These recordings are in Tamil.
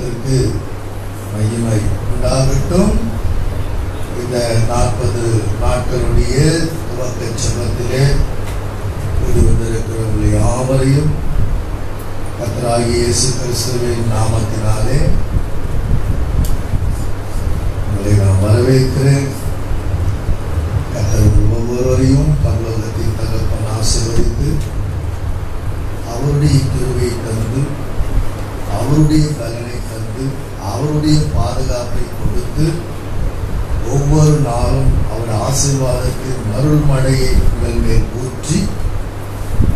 நாமத்திற்கு மகிமை உண்டாகட்டும். இந்த 40 நாட்களுடைய துவக்க ஜெபத்திலே கூடி வந்திருக்கிறவர்கள் யாவரையும் கர்த்தராகிய இயேசு கிறிஸ்துவின் நாமத்தினாலே உங்களை நான் வரவேற்கிறேன். கர்த்தர் ஒவ்வொருவரையும் பரலோகத்தின் தகப்பன் ஆசீர்வதித்து அவருடைய கிருபையை தந்து அவருடைய பலனை தந்து அவருடைய பாதுகாப்பை கொடுத்து ஒவ்வொரு நாளும் அவர் ஆசீர்வாதத்தின் மருள்மழையை உங்கள் மேல் ஊற்றி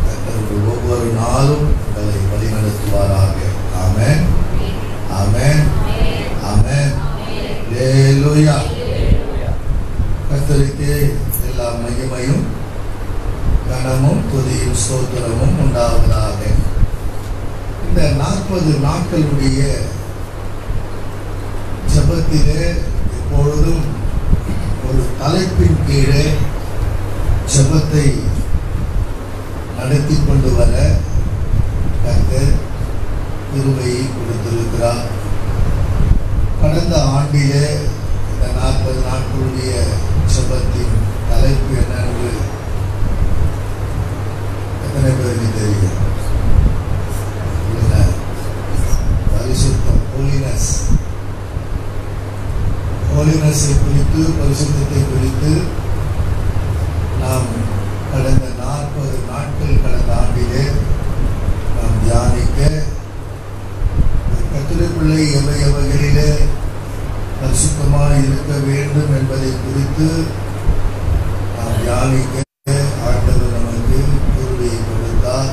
கர்த்தர் ஒவ்வொரு நாளும் உங்களை வழிநடத்துவாராக. ஆமென், ஆமென், ஆமென். அல்லேலூயா. கர்த்தருக்கு எல்லா மகிமையும் கனமும் துதியும் ஸ்தோத்திரமும் உண்டாவதாக. இந்த 40 நாட்களுடைய ஜெபத்திலே எப்பொழுதும் ஒரு தலைப்பின் கீழே ஜெபத்தை நடத்தி கொண்டு வர கர்த்தர் கிருபையை கொடுத்திருக்கிறார். கடந்த ஆண்டிலே இந்த 40 நாட்களுடைய ஜெபத்தின் தலைப்பு என்னென்று எத்தனை பேருக்கு தெரியும்? பரிசுத்தம், ஹோலினஸ். ஹோலினஸை குறித்து, பரிசுத்தத்தை குறித்து நாம் கடந்த 40 நாட்கள் கடந்த ஆண்டிலே நாம் தியானிக்க, கர்த்தருக்குள்ளே எவை எவைகளிலே பரிசுத்தமாக இருக்க வேண்டும் என்பதை குறித்து நாம் தியானிக்க ஆண்டவர் நமக்கு கிருபையை கொடுத்தார்.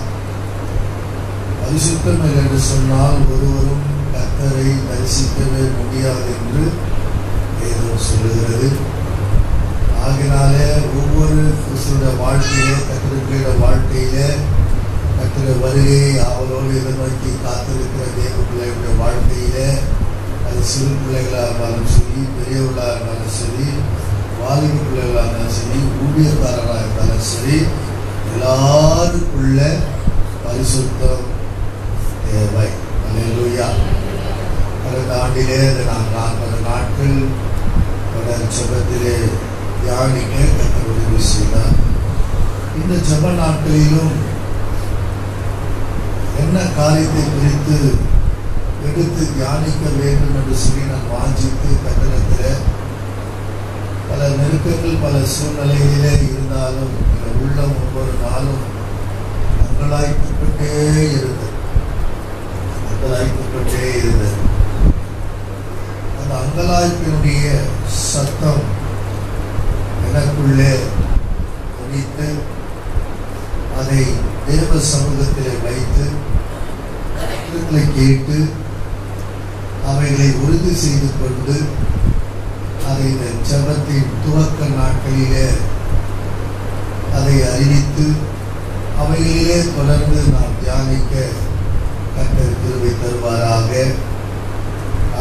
பரிசுத்தம் என்று சொன்னால் ஒருவரும் கர்த்தரை தரிசிக்கவே முடியாது என்று வேதம் சொல்லுகிறது. ஆகினாலே ஒவ்வொரு கிறிஸ்துவ வாழ்க்கையிலே, கர்த்தருடைய வாழ்க்கையிலே கர்த்தருடைய வருகையை அவளோடு எதிர்நோக்கி காத்திருக்கிற தேவ பிள்ளைகளுடைய வாழ்க்கையிலே, அது சிறு பிள்ளைகளாக இருந்தாலும் சரி, பெரியவர்களாக இருந்தாலும் சரி, வாலிப பிள்ளைகளாக இருந்தாலும் சரி, ஊழியக்காரராக இருந்தாலும் சரி, எல்லாருக்குள்ள பரிசுத்தம் தேவை. அல்லேலூயா. கடந்த ஆண்டிலே நாம் 40 நாட்கள் தொடர் ஜெபத்திலே தியானிக்க கர்த்தர் உதவி செய்தார். இந்த ஜெப நாட்களிலும் என்ன காரியத்தை குறித்து எடுத்து தியானிக்க வேண்டும் என்று சொல்லி நான் வாஞ்சித்து கட்டணத்தில் பல நெருக்கங்கள் பல சூழ்நிலைகளிலே இருந்தாலும் என் உள்ளம் ஒவ்வொரு நாளும் அங்கலாய்க்கப்பட்டே இருந்தது. அந்த அங்கலாய்ப்பினுடைய சத்தம் எனக்குள்ளே துணித்து அதை தேவ சமூகத்திலே வைத்து கேட்டு அவைகளை உறுதி செய்து கொண்டு அதை இந்த ஜெபத்தின் துவக்க நாட்களிலே அதை அறிவித்து அவைகளிலே தொடர்ந்து நாம் தியானிக்க கர்த்தர் கிருபை தருவாராக.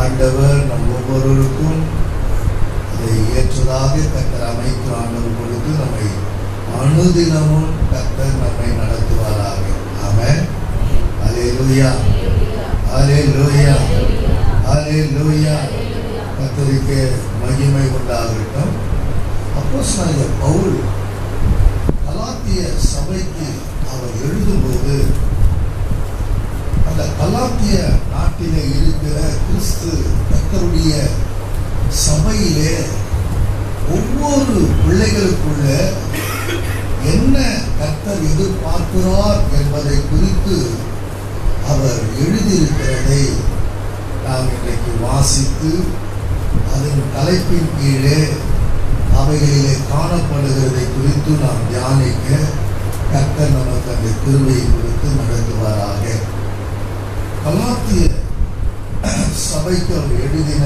ஆண்டவர் நம் ஒவ்வொருவருக்கும் அதை ஏற்றதாக கர்த்தர் அமைத்து ஆண்டவர் கொடுத்து நம்மை அனுதினமும் கர்த்தர் நம்மை நடத்துவாராக. ஆமென். அல்லேலூயா, அல்லேலூயா, அல்லேலூயா. கர்த்தருக்கு மகிமை உண்டாகட்டும். அப்போஸ்தலனாகிய பவுல் கலாத்திய சபைக்கு அவர் எழுதும்போது அந்த கலாத்திய நாட்டிலே இருக்கிற கிறிஸ்து கர்த்தருடைய சபையிலே ஒவ்வொரு பிள்ளைகளுக்குள்ள என்ன கர்த்தர் எதிர்பார்க்கிறார் என்பதை குறித்து அவர் எழுதியிருக்கிறதை நாம் இன்றைக்கு வாசித்து அதன் தலைப்பின் கீழே அவைகளிலே காணப்படுகிறதை குறித்து நாம் தியானிக்க கர்த்தர் நமக்கு அந்த கிருபையை கொடுத்து நடத்துவாராக. கலாத்திய சபைக்கு அவர் எழுதின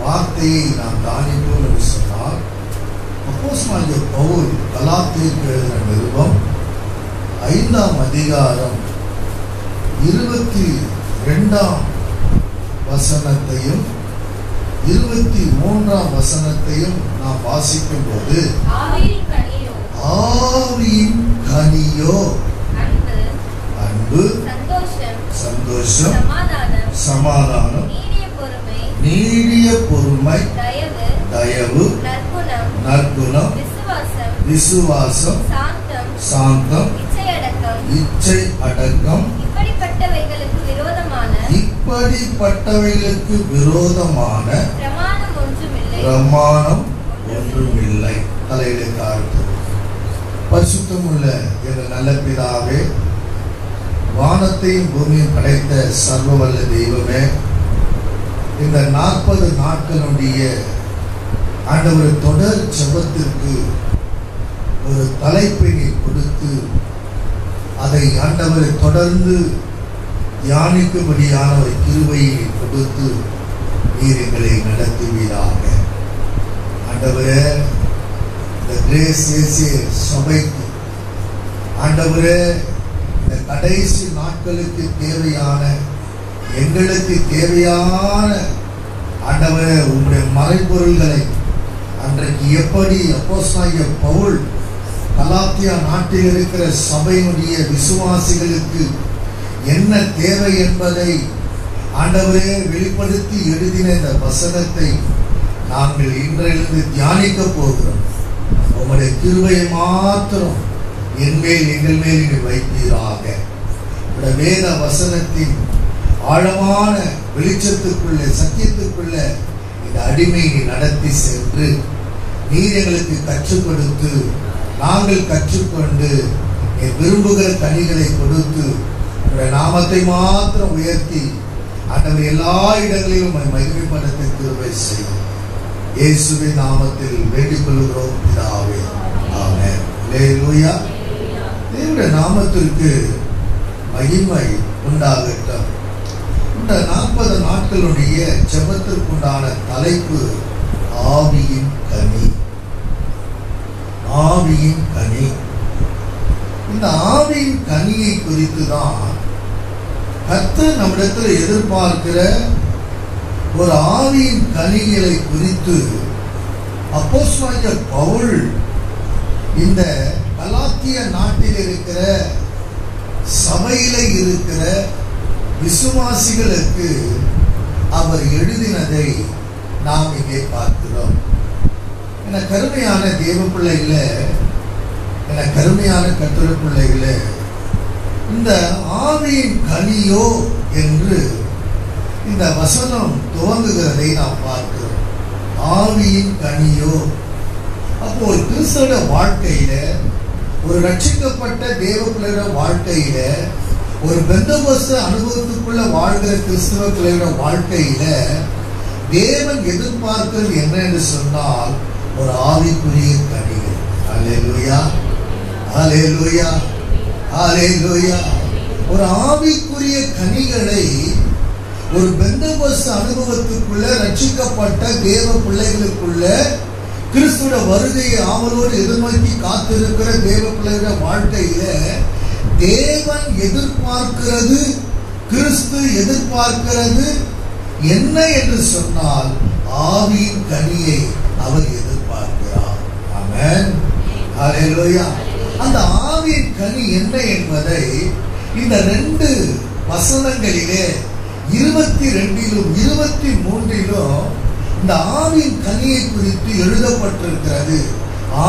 வார்த்தையை நாம் தியானிப்போம் என்று சொன்னால், அப்போஸ்தலனாகிய பவுல் கலாத்தியருக்கு எழுதின நிருபம் 5ஆம் அதிகாரம் 22ஆம் வசனத்தையும் 23ஆம் வசனத்தையும் நாம் வாசிக்கும் போது, ஆவியின் கனியோ அன்பு, சந்தோஷம், சமாதானம், நீடிய பொறுமை, தயவு, நற்குணம், விசுவாசம், சாந்தம், இச்சை அடக்கம். இப்படிப்பட்டவைகளுக்கு விரோதமான பிரமாணம் ஒன்றுமில்லை. தலையிலே தாழ்த்து. பரிசுத்தமுள்ள எங்கள் நல்ல பிதாவே, வானத்தையும் பூமியும் படைத்த சர்வவல்ல தெய்வமே, இந்த 40 நாட்களுடைய ஆண்டவர் தொடர் ஜெபத்திற்கு ஒரு தலைப்பினை கொடுத்து அதை ஆண்டவர் தொடர்ந்து தியானிக்கும்படியான ஒரு கிருபையை கொடுத்து நீர் எங்களை நடத்துவீராக. ஆண்டவரே, இந்த கிரேஸ் சபைக்கு ஆண்டவரே, இந்த கடைசி நாட்களுக்கு தேவையான, எங்களுக்கு தேவையான ஆண்டவரே உங்களுடைய மறைபொருள்களை அன்றைக்கு எப்படி அப்போஸ்தலனாகிய பவுல் கலாத்தியா நாட்டில் இருக்கிற சபையினுடைய விசுவாசிகளுக்கு என்ன தேவை என்பதை ஆண்டவரே வெளிப்படுத்தி எழுதின இந்த வசனத்தை நாங்கள் இன்றிலிருந்து தியானிக்க போகிறோம். உங்களுடைய கிருபையை மாத்திரம் என்மேல் எங்கள் மேல் நீங்கள் வைப்பீராக. உங்களுடைய வேத வசனத்தின் ஆழமான வெளிச்சத்துக்குள்ள சத்தியத்துக்குள்ள இந்த அடிமையை நடத்தி சென்று நீர் எங்களுக்கு கற்றுக் கொடுத்து நாங்கள் கற்றுக்கொண்டு விரும்புகிற கனிகளை கொடுத்து உங்களுடைய நாமத்தை மாத்திரம் உயர்த்தி ஆண்டவர் எல்லா இடங்களிலும் மகிமைப்படுத்த கிருபை செய்யும். இயேசுவின் நாமத்தில் வேண்டிக் கொள்கிறோம் பிதாவே, ஆமென். அல்லேலூயா. தேவனுடைய நாமத்திற்கு மகிமை உண்டாகட்டும். இந்த 40 நாட்களுடைய ஜெபத்திற்குண்டான தலைப்பு ஆவியின் கனி. ஆவியின் கனி. இந்த ஆவியின் கனியை குறித்து தான் கர்த்தர் நம்மிடத்தில் எதிர்பார்க்கிற ஒரு ஆவியின் கனிகளை குறித்து அப்போஸ்தலனாகிய பவுல் இந்த கலாத்திய நாட்டில் இருக்கிற சபையில இருக்கிற விசுவாசிகளுக்கு அவர் எழுதினதை நாம் இங்கே பார்க்கிறோம். என கருமையான தேவ பிள்ளைகளே, என கருமையான கர்த்தருடைய பிள்ளைகளே, இந்த ஆவியின் கனியோ என்று இந்த வசனம் துவங்குகிறதை நாம் பார்க்கிறோம். ஆவியின் கனியோ. அப்போ ஒரு கிறிஸ்தவ வாழ்க்கையில, ஒரு ரட்சிக்கப்பட்ட தேவ பிள்ளையோட வாழ்க்கையில, ஒரு பெந்தகோஸ்து அனுபவத்துக்குள்ள வாழ்கிற கிறிஸ்தவ பிள்ளையோட வாழ்க்கையில தேவன் எதிர்பார்க்கிறது என்ன என்று சொன்னால் ஒரு ஆவிக்குரிய கனிகள். அல்லேலூயா, அல்லேலூயா, அல்லேலூயா. ஒரு ஆவிக்குரிய கனிகளை ஒரு பெந்தகோஸ்து அனுபவத்துக்குள்ள ரட்சிக்கப்பட்ட தேவ பிள்ளைகளுக்குள்ள கிறிஸ்துவோட வருகையை ஆவலோடு எதிர்நோக்கி காத்திருக்கிற தேவ பிள்ளைகள வாழ்க்கையில தேவன் எதிர்பார்க்கிறது, கிறிஸ்து எதிர்பார்க்கிறது என்ன என்று சொன்னால் ஆவியின் கனியை அவர் எதிர்பார்க்கிறார். ஆமென், அல்லேலூயா. அந்த ஆவியின் கனி என்ன என்பதை இந்த 2 வசனங்களிலே 22லும் 23லும் இந்த ஆவியின் கனியை குறித்து எழுதப்பட்டிருக்கிறது.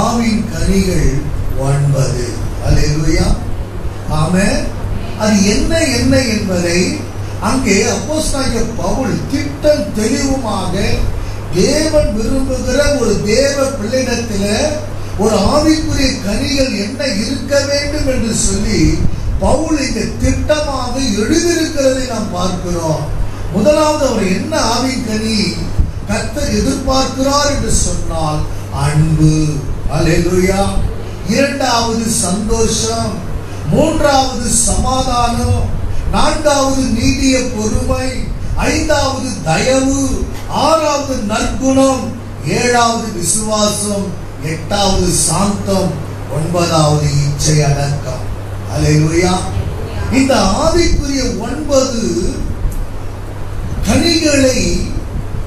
ஆவியின் கனிகள் 9. அல்லேலூயா, ஆமென். அது என்ன என்பதை அங்கே அப்போஸ்தலனாகிய பவுல் திட்டம் தெளிவுமாக தேவன் விரும்புகிற ஒரு தேவ பிள்ளையிடத்தில் ஒரு ஆவிக்குரிய கனிகள் என்ன இருக்க வேண்டும் என்று சொல்லி பவுல் இங்க திட்டமாக எழுதியிருக்கிறதை நாம் பார்க்கிறோம். முதலாவது அவர் என்ன ஆவியின் கனி கர்த்தர் எதிர்பார்க்கிறார் என்று சொன்னால் அன்பு. அல்லேலூயா. 2வது சந்தோஷம், 3வது சமாதானம், 4வது நீடிய பொறுமை, 5வது தயவு, 6வது நற்குணம், 7வது விசுவாசம், 8வது சாந்தம், 9வது இச்சை அடக்கம். அல்லேலூயா. இந்த ஆவிக்குரிய 9 கனிகளை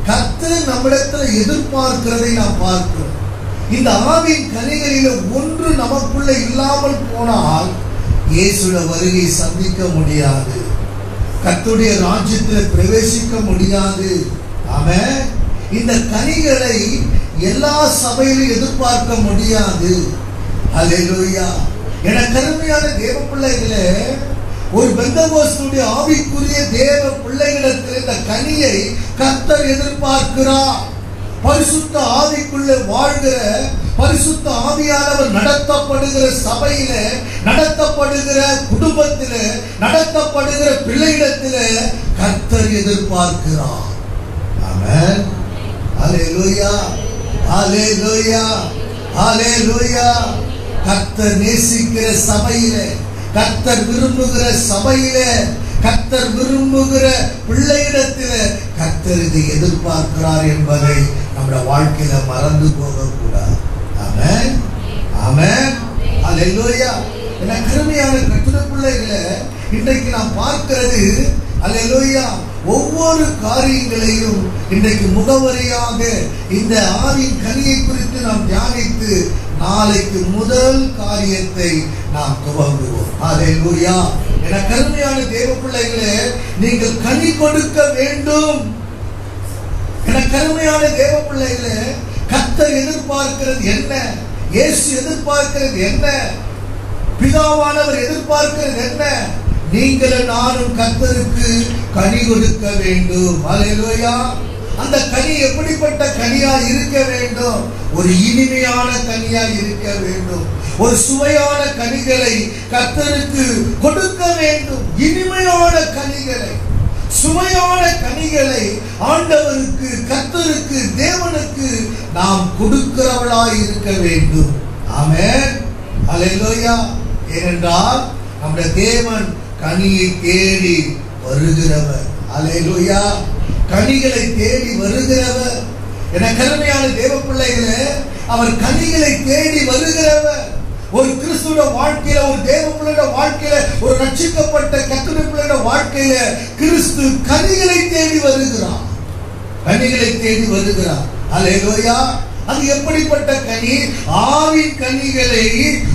கர்த்தர் நம்மிடத்தில் எதிர்பார்க்கிறதை நாம் பார்க்கிறோம். இந்த ஆவியின் கனிகளில ஒன்று நமக்குள்ள இல்லாமல் போனால் இயேசுவின் வருகை சந்திக்க முடியாது. கர்த்தருடைய ராஜ்யத்தில் பிரவேசிக்க முடியாது. ஆமென். இந்த கனிகளை எல்லா சபையிலும் எதிர்பார்க்க முடியாது. ஹல்லேலூயா. என கருமையான தேவ பிள்ளைகளே, ஒரு பெந்தகோஸ்துடைய ஆவிக்குரிய தேவ பிள்ளைகளிடத்தில் இந்த கனியை கர்த்தர் எதிர்பார்க்கிறார். பரிசுத்த ஆவிக்குள்ளே வாழ்கிற, பரிசுத்த ஆவியானவர் நடத்தப்படுகிற சபையில, நடத்தப்படுகிற குடும்பத்தில, நடத்தப்படுகிற பிள்ளையிடத்தில கர்த்தர் எதிர்பார்க்கிறார். ஆமென். ஹல்லேலூயா, ஹல்லேலூயா, ஹல்லேலூயா. கர்த்தர் நேசிக்கிற சபையிலே, கர்த்தர் விரும்புகிற சபையிலே, கர்த்தர் விரும்புகிற பிள்ளையிடத்திலே கர்த்தர் இதை எதிர்பார்க்கிறார் என்பதை நம்முடைய வாழ்க்கையில மறந்து போகக்கூடாது. ஆமென், ஆமென், ஹல்லேலூயா. என கருமையான கர்த்தருடைய பிள்ளைகளே, இன்றைக்கு நாம் பார்க்கிறது ஹல்லேலூயா, ஒவ்வொரு காரியங்களையும் இன்றைக்கு முகவரியாக இந்த ஆவின் கனியை குறித்து நாம் தியானித்து நாளைக்கு முதல் காரியத்தை நாம் துவங்குவோம். ஹல்லேலூயா. என கருமையான தேவ பிள்ளைகளே, நீங்கள் கனி கொடுக்க வேண்டும். என கருமையான தேவ பிள்ளைகளே, கர்த்தர் எதிர்பார்க்கிறது என்ன? இயேசு எதிர்பார்க்கிறது என்ன? பிதாவானவர் எதிர்பார்க்கிறது என்ன? நீங்களும் நானும் கர்த்தருக்கு கனி கொடுக்க வேண்டும். ஹல்லேலூயா. அந்த கனி எப்படிப்பட்ட கனியா இருக்க வேண்டும்? ஒரு இனிமையான கனியா இருக்க வேண்டும். ஒரு சுவையான கனிகளை கர்த்தருக்கு கொடுக்க வேண்டும். இனிமையான கனிகளை, சுவையான கனிகளை ஆண்டவருக்கு, கர்த்தருக்கு, தேவனுக்கு நாம் கொடுக்கிறவளாய் இருக்க வேண்டும். ஆமென், ஹல்லேலூயா. ஏனென்றால் நம்முடைய தேவன் கனியை தேடி வருகிறவர். ஹல்லேலூயா. கனிகளை தேடி வருகிறவர். என கருமையான தேவ பிள்ளைகளே, அவர் கனிகளை தேடி வருகிறவர். ஒரு கிறிஸ்துவ வாழ்க்கையில, ஒரு தேவ பிள்ளையோட வாழ்க்கையில, ஒரு ரட்சிக்கப்பட்ட கர்த்தருடைய பிள்ளையோட வாழ்க்கையில கிறிஸ்து கனிகளை தேடி வருகிறார். கனிகளை தேடி வருகிறார். ஹல்லேலூயா. அது எப்படிப்பட்ட கனி? ஆவின் கனிகளை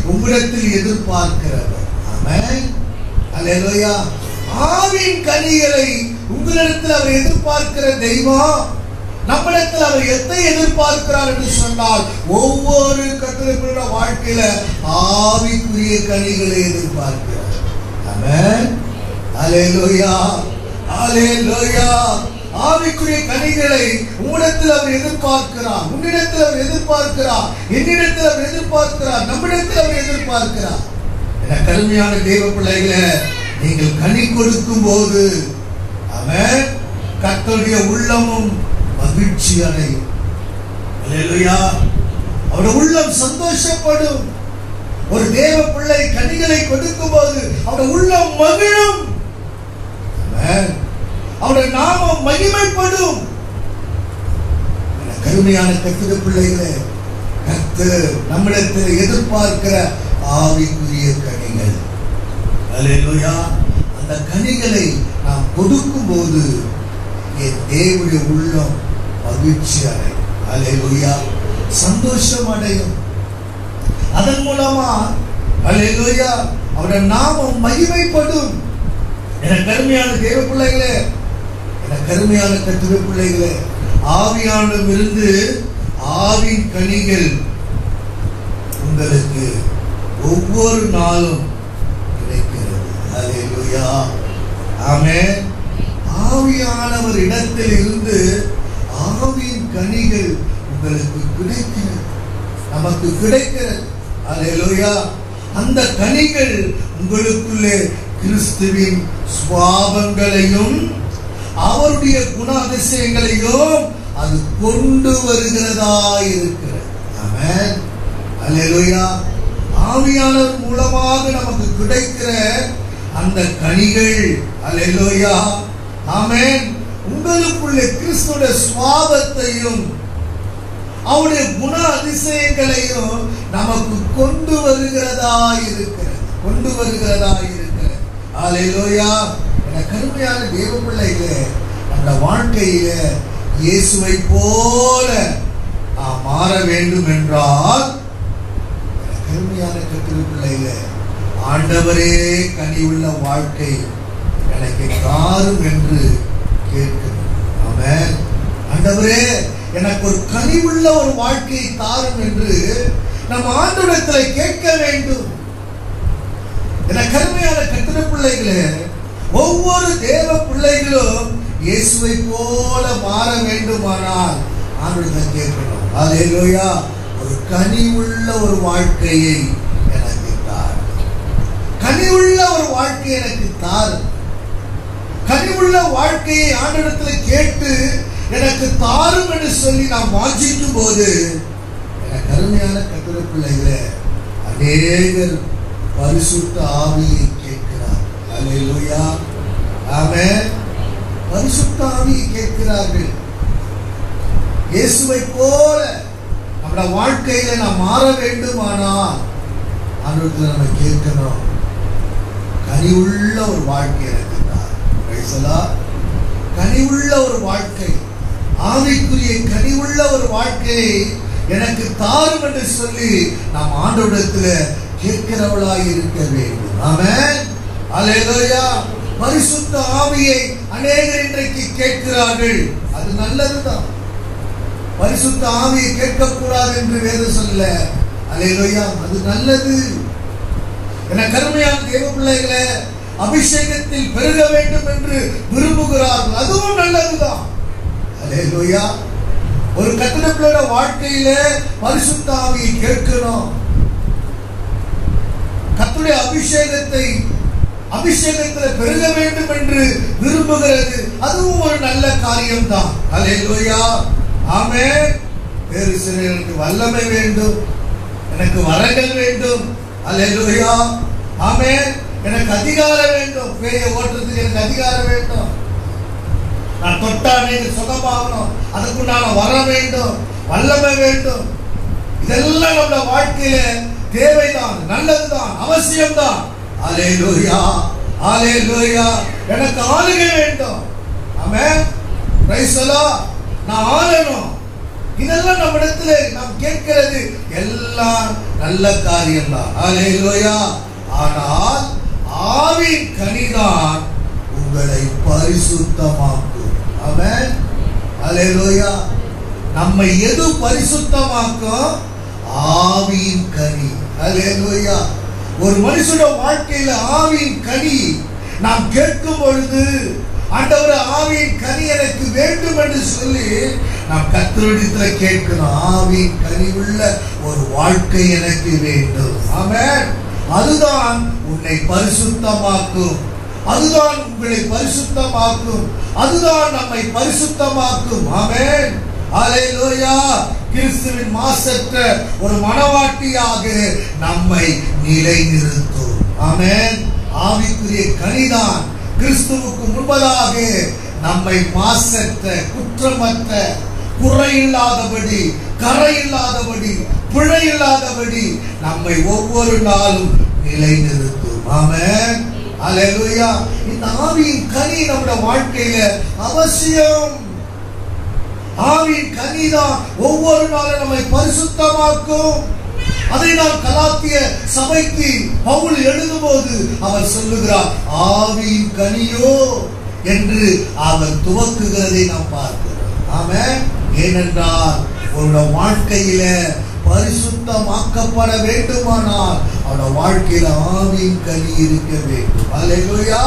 உங்களிடத்தில் எதிர்பார்க்கிறவர். ஆமென், ஹல்லேலூயா. ஆவின் கனிகளை உங்களிடத்தில் அவர் எதிர்பார்க்கிற தெய்வம். நம்மிடத்தில் அவர் எதை எதிர்பார்க்கிறார் என்று சொன்னால், ஒவ்வொரு கர்த்தருடைய வாழ்க்கையில ஆவிக்குரிய கனிகளை எதிர்பார்க்கிறார். ஆமென், ஹல்லேலூயா, ஹல்லேலூயா. ஆவிக்குரிய கனிகளை உங்களிடத்தில் அவர் எதிர்பார்க்கிறார். உன்னிடத்தில் அவர் எதிர்பார்க்கிறார். என்னிடத்தில் அவர் எதிர்பார்க்கிறார். நம்மிடத்தில் அவர் எதிர்பார்க்கிறார். என கருமையான தேவ பிள்ளைகளே, நீங்கள் கனி கொடுக்கும் போது ஆமென், கர்த்தருடைய உள்ளமும் மகிழ்ச்சி அடையும். ஹல்லேலூயா. அவருடைய உள்ளம் சந்தோஷப்படும். ஒரு தேவ பிள்ளை கனிகளை கொடுக்கும் போது அவருடைய உள்ளம் மகிழும். ஆமென். அவருடைய நாமம் மகிமைப்படும். கருமையான கர்த்தருடைய பிள்ளைகளே, கர்த்தர் நம்மிடத்தில் எதிர்பார்க்கிற ஆவிக்குரிய கனிகள். ஹல்லேலூயா. அந்த கனிகளை நாம் கொடுக்கும் போது என் தேவனுடைய உள்ளம் மகிழ்ச்சி அடையும். ஹல்லேலூயா. சந்தோஷம் அடையும். அதன் மூலமா ஹல்லேலூயா அவருடைய நாமம் மகிமைப்படும். என கருமையான தேவ பிள்ளைகளே, என கருமையான கர்த்தருடைய பிள்ளைகளே, ஆவியானவரிடமிருந்து ஆவின் கனிகள் உங்களுக்கு ஒவ்வொரு நாளும் கிடைக்கிறது. ஹல்லேலூயா. ஆமென். ஆவியானவர் இடத்தில் இருந்து ஆவியின் கனிகள் உங்களுக்கு கிடைக்கிறது, நமக்கு கிடைக்கிறது. ஹல்லேலூயா. அந்த கனிகள் உங்களுக்குள்ளே கிறிஸ்துவின் சுபாவங்களையும் அவருடைய குணாதிசயங்களையும் அது கொண்டு வருகிறதா இருக்கிறது. ஆமென், ஹல்லேலூயா. ஆவியானவர் மூலமாக நமக்கு கிடைக்கிற அந்த கனிகள், ஹல்லேலூயா, ஆமென், உங்களுக்குள்ளே கிறிஸ்துவின் சுபாவத்தையும் அவருடைய குண அதிசயங்களையும் நமக்கு கொண்டு வருகிறதா இருக்கிறது, கொண்டு வருகிறதா இருக்கிறது. ஹல்லேலூயா. என கருமையான தேவ பிள்ளைகளே, அந்த வாழ்க்கையில இயேசுவை போல நாம் மாற வேண்டும் என்றால், கருமையான கர்த்தருடைய பிள்ளைகளே, ஆண்டவரே கனி உள்ள வாழ்க்கை எனக்கு தாரும் என்று கேட்கணும். ஆமென். ஆண்டவரே, எனக்கு ஒரு கனிவுள்ள ஒரு வாழ்க்கையை தாரும் என்று நம் ஆண்டவரிடத்தில் கேட்க வேண்டும். என கருமையான கர்த்தருடைய பிள்ளைகளே, ஒவ்வொரு தேவ பிள்ளைகளும் இயேசுவை போல மாற வேண்டுமானால் ஆண்டவரிடம் கேட்கணும். அல்லேலூயா. ஒரு கனிவுள்ள ஒரு வாழ்க்கையை எனக்கு தார். கனிவுள்ள ஒரு வாழ்க்கையை எனக்கு தார். கனிவுள்ள வாழ்க்கையை ஆண்டவரிடத்தில் கேட்டு எனக்கு தாரும் என்று சொல்லி நாம் வாஞ்சிக்கும் போது, எனக்கு அருமையான கர்த்தருடைய பிள்ளைகளே, அநேகர் பரிசுத்த ஆவியை கேட்கிறார். அல்லேலூயா. ஆமென். பரிசுத்த ஆவியை கேட்கிறார்கள். இயேசுவை போல நம்முடைய வாழ்க்கையில நாம் மாற வேண்டுமானால் ஆண்டவரிடத்தில் நம்ம கேட்கணும். கனிவுள்ள ஒரு வாழ்க்கை எனக்கு தார். Price the Lord. கனிவுள்ள ஒரு வாழ்க்கை, ஆவிக்குரிய கனிவுள்ள ஒரு வாழ்க்கையை எனக்கு தாரும் என்று சொல்லி நாம் ஆண்டவரிடத்தில் கேட்கிறவளாய் இருக்க வேண்டும். ஆமென். அல்லேலூயா. பரிசுத்த ஆவியை அநேகர் இன்றைக்கு கேட்கிறார்கள். அது நல்லதுதான். பரிசுத்த ஆவியை கேட்கக்கூடாது என்று வேதம் சொல்லல. அல்லேலூயா. அது நல்லது. என கருமையான தேவ பிள்ளைகளே, அபிஷேகத்தில் பெருக வேண்டும் என்று விரும்புகிறார்கள். அதுவும் நல்லதுதான். அல்லேலூயா. ஒரு கர்த்தருடைய பிள்ளையோட வாழ்க்கையில பரிசுத்த ஆவியை கேட்கணும். கர்த்தருடைய அபிஷேகத்தில் பெருக வேண்டும் என்று விரும்புகிறது. அதுவும் ஒரு நல்ல காரியம்தான். அல்லேலூயா. ஆமென். வேறு சிலருக்கு வல்லமை வேண்டும், எனக்கு வரங்கள் வேண்டும். அல்லேலூயா. ஆமென். எனக்கு அதிகாரம் வேண்டும், பேயை ஓட்டுறதுக்கு எனக்கு அதிகாரம் வேண்டும். நான் தொட்டா நீங்க சுகமாகணும், அதுக்குண்டான வர வேண்டும், வல்லமை வேண்டும். இதெல்லாம் நம்ம வாழ்க்கையில தேவைதான், நல்லதுதான், அவசியம்தான். அல்லேலூயா. அல்லேலூயா. எனக்கு ஆளுகை வேண்டும். ஆமென். Praise the Lord. நான் ஆளணும். இதெல்லாம் நம்ம இடத்துல நாம் கேட்கிறது எல்லாம் நல்ல காரியம் தான். அல்லேலூயா. ஆனால் ஆவியின் கனிதான் உங்களை பரிசுத்தமாக்கும். ஆமென். அல்லேலூயா. நம்மை எது பரிசுத்தமாக்கும்? ஆவியின் கனி. அல்லேலூயா. ஒரு மனுஷனோட வாழ்க்கையில ஆவியின் கனி நாம் கேட்கும் பொழுது, ஆண்டவரே ஆவியின் கனி எனக்கு வேண்டும் என்று சொல்லி நாம் கர்த்தரிடத்தில் கேட்கணும். ஆவியின் கனி உள்ள ஒரு வாழ்க்கை எனக்கு வேண்டும். ஆமென். அதுதான் உன்னை பரிசுத்தமாக்கும். அதுதான் உங்களை பரிசுத்தமாக்கும். அதுதான் நம்மை பரிசுத்தமாக்கும். ஆமென். அல்லேலூயா. கிறிஸ்துவின் மாசற்ற ஒரு மனவாட்டியாக நம்மை நிலைநிறுத்தும். ஆமென். ஆவிக்குரிய கனிதான் கிறிஸ்துவுக்கு முன்பதாக நம்மை மாசற்ற, குற்றமற்ற, குறையில்லாதபடி, கரையில்லாதபடி, பிழையில்லாதபடி நம்மை ஒவ்வொரு நாளும் நிலைநிறுத்தும். ஆமென். அல்லேலூயா. இந்த ஆவியின் கனி நம்முடைய வாழ்க்கையில அவசியம். ஆவியின் கனிதான் ஒவ்வொரு நாளும் நம்மை பரிசுத்தமாக்கும். அதை நாம் கலாத்திய சபைக்கு பவுல் எழுதும்போது அவர் சொல்லுகிறார், ஆவியின் கனியோ என்று அவர் துவக்குகிறதை நாம் பார்க்கிறோம். ஆமென். ஏனென்றால் உங்களுடைய வாழ்க்கையில பரிசுத்தமாக்கப்பட வேண்டுமானால் அவருடைய வாழ்க்கையில ஆவியின் கனி இருக்க வேண்டும். அல்லேலூயா.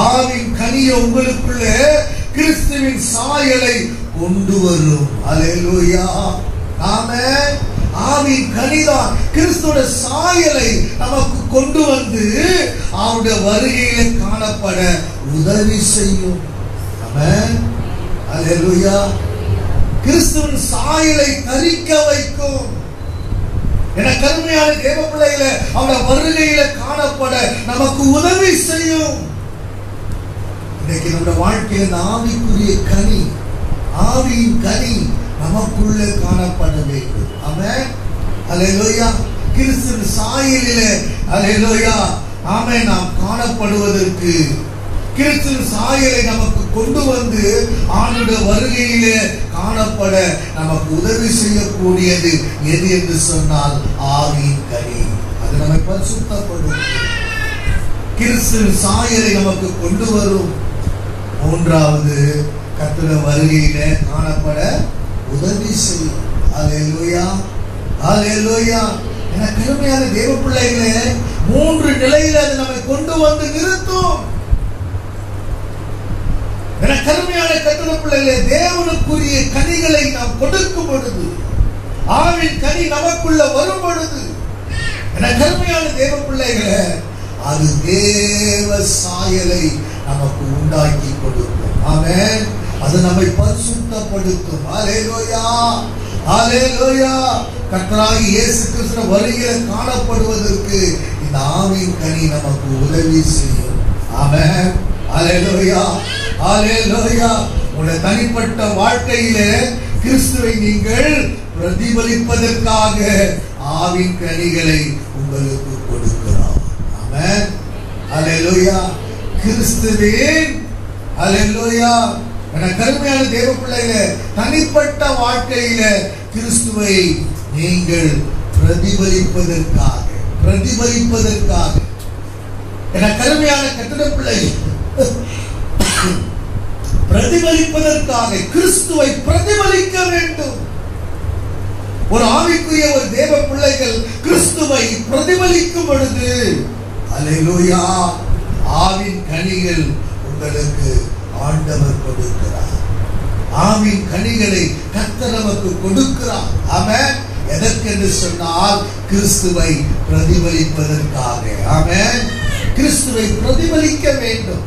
ஆவியின் கனி உங்களுக்குள்ளே கிறிஸ்துவின் சாயலை கொண்டு வரும். அல்லேலூயா. ஆமென். ஆவியின் கனிதான் கிறிஸ்துவோட சாயலை நமக்கு கொண்டு வந்து அவருடைய வருகையில காணப்பட உதவி செய்யும். ஆமென். அல்லேலூயா. கிறிஸ்துவின் சாயலை தரிக்க வைக்கும். என கருமையான தேவ பிள்ளைகளை அவருடைய வருகையில காணப்பட நமக்கு உதவி செய்யும். இன்னைக்கு நம்முடைய வாழ்க்கையில் ஆவிக்குரிய கனி, ஆவியின் கனி நமக்குள்ளே காணப்பட வேண்டும். ஆமென். அல்லேலூயா. கிறிஸ்துவின் சாயலிலே அல்லேலூயா ஆமென் நாம் காணப்படுவதற்கு கிறிஸ்துவின் சாயலை நமக்கு கொண்டு வந்து ஆண்டுடைய வருகையிலே காணப்பட நமக்கு உதவி செய்யக்கூடியது எது என்று சொன்னால் ஆவியின் கனி. அது நம்மை பரிசுத்தப்படுத்தும். கிறிஸ்துவின் சாயலை நமக்கு கொண்டு வரும். மூன்றாவது, கர்த்தருடைய வருகையில காணப்பட உதவி செய்யும். ஹல்லேலூயா, ஹல்லேலூயா. என கருமையான தேவ பிள்ளைகளே, மூன்று நிலையில அது நம்மை கொண்டு வந்து நிறுத்தும். என கருமையான கர்த்தருடைய பிள்ளைகளே, தேவனுக்குரிய கனிகளை நாம் கொடுக்கும் பொழுது, ஆவின் கனி நமக்குள்ள வரும் பொழுது, என கருமையான தேவ பிள்ளைகளே, அது தேவ சாயலை நமக்கு உண்டாக்கி கொடுக்கும். ஆமென். அது நம்மை பரிசுத்தப்படுத்தும். ஹல்லேலூயா, ஹல்லேலூயா. கர்த்தராகிய இயேசு கிறிஸ்து வருகையில் காணப்படுவதற்கு இந்த ஆவின் கனி நமக்கு உதவி செய்யும். ஆமென். ஹல்லேலூயா, ஹல்லேலூயா. உங்களுடைய தனிப்பட்ட வாழ்க்கையிலே கிறிஸ்துவை நீங்கள் பிரதிபலிப்பதற்காக ஆவின் கனிகளை உங்களுக்கு கொடுக்கிறார். ஆமென். ஹல்லேலூயா. கிறிஸ்துவின் ஹல்லேலூயா. என கருமையான தேவ பிள்ளைகளே, தனிப்பட்ட வாழ்க்கையில கிறிஸ்துவை நீங்கள் பிரதிபலிப்பதற்காக என கருமையான கர்த்தருடைய பிள்ளைகள் பிரதிபலிப்பதற்காக கிறிஸ்துவை பிரதிபலிக்க வேண்டும். ஒரு ஆவிக்குரிய ஒரு தேவ பிள்ளைகள் கிறிஸ்துவை பிரதிபலிக்கும் பொழுது, ஹல்லேலூயா, ஆவின் கனிகள் உங்களுக்கு ஆண்டவர் கொடுக்கிறார். ஆவின் கனிகளை கர்த்தர் நமக்கு கொடுக்கிறார். ஆமென். எதற்கென்று சொன்னால் கிறிஸ்துவை பிரதிபலிப்பதற்காக. ஆமென். கிறிஸ்துவை பிரதிபலிக்க வேண்டும்.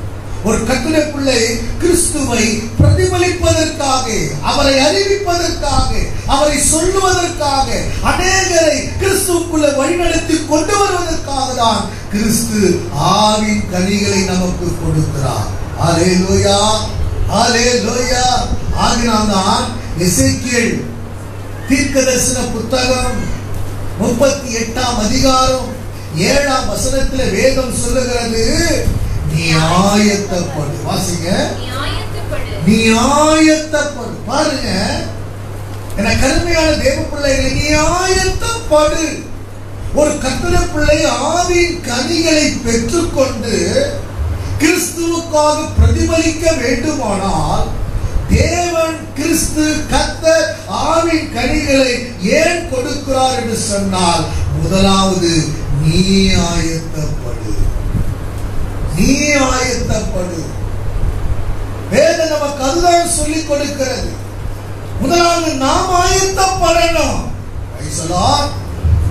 ஒரு கர்த்தருடைய பிள்ளை கிறிஸ்துவை பிரதிபலிப்பதற்காக, அவரை அறிவிப்பதற்காக, அவரை சொல்லுவதற்காக, அநேகரை கிறிஸ்துவுக்குள்ள வழிநடத்தி கொண்டு வருவதற்காக தான் கிறிஸ்து ஆவின் கனிகளை நமக்கு கொடுக்கிறார். ஹல்லேலூயா, ஹல்லேலூயா. ஆகினால்தான் எசேக்கியேல் தீர்க்கதரிசன புத்தகம் 38ஆம் அதிகாரம் 7ஆம் வசனத்தில் வேதம் சொல்லுகிறது, நீ ஆயத்தப்படு. வாசிங்க, நீ ஆயத்தப்படு. பாருங்க, என கருமையான தேவ பிள்ளைகளை, நீ ஆயத்தப்படு. ஒரு கர்த்தருடைய பிள்ளை ஆவின் கனிகளை பெற்றுக்கொண்டு கிறிஸ்துவுக்காக பிரதிபலிக்க வேண்டுமானால், தேவன் கிறிஸ்து கர்த்தர் ஆவின் கனிகளை ஏன் கொடுக்கிறார் என்று சொன்னால், முதலாவது நீ ஆயத்தப்படு, நீ ஆயத்தப்படு. வேதம் நமக்கு அதுதான் சொல்லிக் கொடுக்கிறது. முதலாவது நாம் ஆயத்தப்படணும்.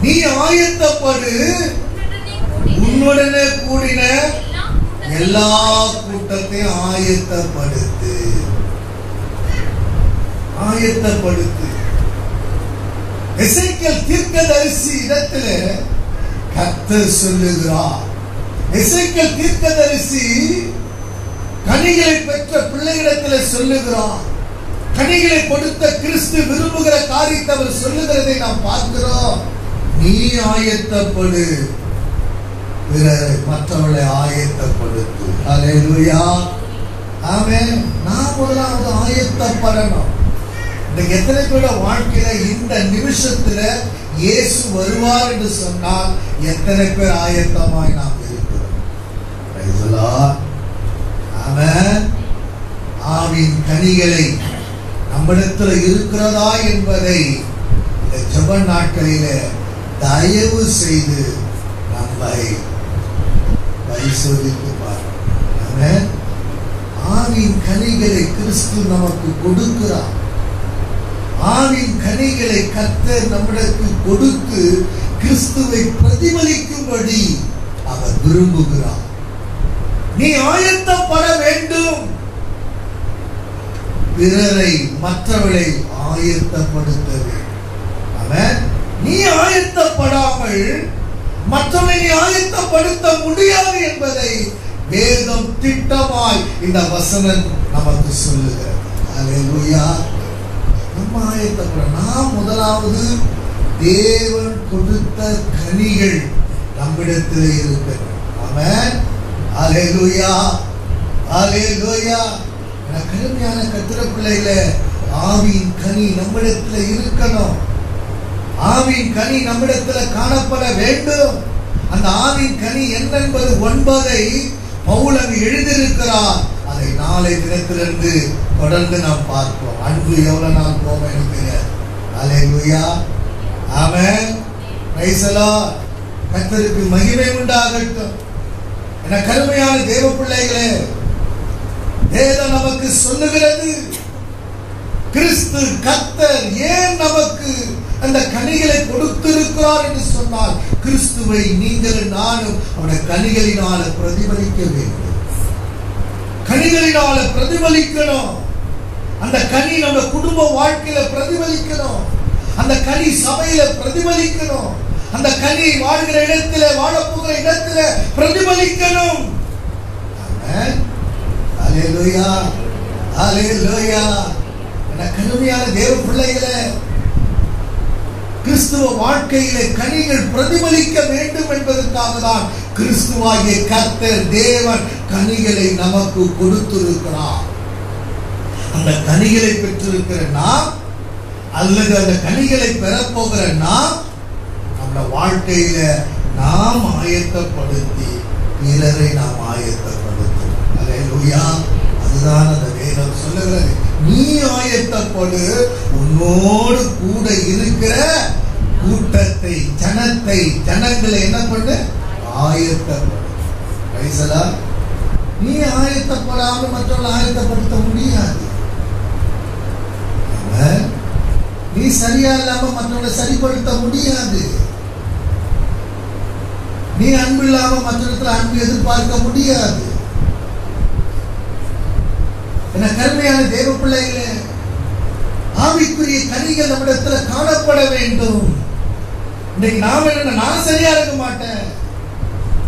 நீ ஆயத்தப்படு, உன்னுடனே கூடின எல்லா கூட்டத்தையும் ஆயத்தப்படுத்து, ஆயத்தப்படுத்து. எசேக்கியேல் தீர்க்கதரிசி இடத்துல கர்த்தர் சொல்லுகிறார். எசேக்கியேல் தீர்க்கதரிசி கனிகளை பெற்ற பிள்ளைகளிடத்தில் சொல்லுகிறார். கனிகளை கொடுத்த கிறிஸ்து விரும்புகிற காரியத்தை அவர் சொல்லுகிறதை நாம் பார்க்கிறோம். நீ ஆயத்தப்படு, மற்றவர்களை ஆயத்தப்படுத்து. ஹல்லேலூயா, ஆமென். நாம் முதலாவது ஆயத்தப்படணும். எத்தனை பேரோட வாழ்க்கையில இந்த நிமிஷத்துல இயேசு வருவார் என்று சொன்னால் எத்தனை பேர் ஆயத்தமாய் நாம் இருக்கிறோம்? பிரைஸ் தி லார்ட், ஆமென். ஆவின் கனிகளை நம்மிடத்துல இருக்கிறதா என்பதை இந்த ஜெப நாட்களில தயவு செய்து நம்மை பரிசோதித்து பாருங்கள். ஆவின் கனிகளை கிறிஸ்து நமக்கு கொடுக்கிறார். ஆவின் கனிகளை கர்த்தர் நம்மிடத்தில் கொடுத்து கிறிஸ்துவை பிரதிபலிக்கும்படி அவர் விரும்புகிறார். நீ ஆயத்தப்பட வேண்டும். பிறரை, மற்றவர்களை ஆயத்தப்படுத்த வேண்டும். ஆமென். நீ ஆயத்தப்படாமல் மற்றவர்களை நீ ஆயத்தப்படுத்த முடியாது என்பதை வேதம் திட்டமாய் இந்த வசனம் நமக்கு சொல்லுகிறது. ஹல்லேலூயா. நம்ம ஆயத்தப்பட, நாம் முதலாவது தேவன் கொடுத்த கனிகள் நம்மிடத்தில் இருக்கிறது. ஆமென். ஹல்லேலூயா, ஹல்லேலூயா. கடுமையான கர்த்தருடைய பிள்ளைகளே, ஆவின் கனி நம்மிடத்தில் இருக்கணும். ஆவின் கனி நம்மிடத்தில் காணப்பட வேண்டும். அந்த ஆவின் கனி என்னென்பது 9 பவுல் அங்கு எழுதியிருக்கிறார். அதை நாளை தினத்திலிருந்து தொடர்ந்து நாம் பார்ப்போம். அன்பு எவ்வளவு நாள் போவோம் எனக்கு தெரியாது. அல்லேலூயா, ஆமென், பிரைஸ் தி லார்ட். கர்த்தருக்கு மகிமை உண்டாகட்டும். என கருமையான தேவ பிள்ளைகளே, வேதம் நமக்கு சொல்லுகிறது, கிறிஸ்து கர்த்தர் ஏன் நமக்கு அந்த கனிகளை கொடுத்திருக்கிறார் என்று சொன்னால், கிறிஸ்துவை நீங்கள் நானும் அவருடைய கனிகளினால பிரதிபலிக்க வேண்டும். கனிகளினால பிரதிபலிக்கணும். அந்த கனி நம்ம குடும்ப வாழ்க்கையில பிரதிபலிக்கணும். அந்த கனி சபையில பிரதிபலிக்கணும். அந்த கனி வாழ்கிற இடத்துல, வாழப்போகிற இடத்துல பிரதிபலிக்கணும். ஆமென், அல்லேலூயா, அல்லேலூயா. என கருமையான தேவ பிள்ளைகளே, கிறிஸ்துவ வாழ்க்கையிலே கனிகள் பிரதிபலிக்க வேண்டும் என்பதற்காக தான் கிறிஸ்துவாகிய கர்த்தர் தேவன் கனிகளை நமக்கு கொடுத்திருக்கிறார். அந்த கனிகளை பெற்றிருக்கிற நாம் அல்லது அந்த கனிகளை பெறப்போகிற நாம் நம்ம வாழ்க்கையில நாம் ஆயத்தப்படுத்தி பிறரை நாம் ஆயத்தப்படுத்தணும். அல்லேலூயா. அதுதான் அந்த வேதம் சொல்லுகிறது. நீ ஆயத்தப்படு, உன்னோடு கூட இருக்கிற கூட்டத்தை, ஜனங்களை என்ன பண்ணு? ஆயத்தப்படு. Praise the Lord. நீ ஆயத்தப்படாமல் மற்றவர்களை ஆயத்தப்படுத்த முடியாது. நீ சரியா இல்லாம மற்றவர்களை சரிப்படுத்த முடியாது. நீ அன்பு இல்லாம மற்றவர்கள் அன்பு எதிர்பார்க்க முடியாது. என கருமையான தேவ பிள்ளைகளே, ஆவிக்குரிய கனிகள் நம்மிடத்துல காணப்பட வேண்டும். இன்னைக்கு நாம் என்ன, நான் சரியா இருக்க மாட்டேன்,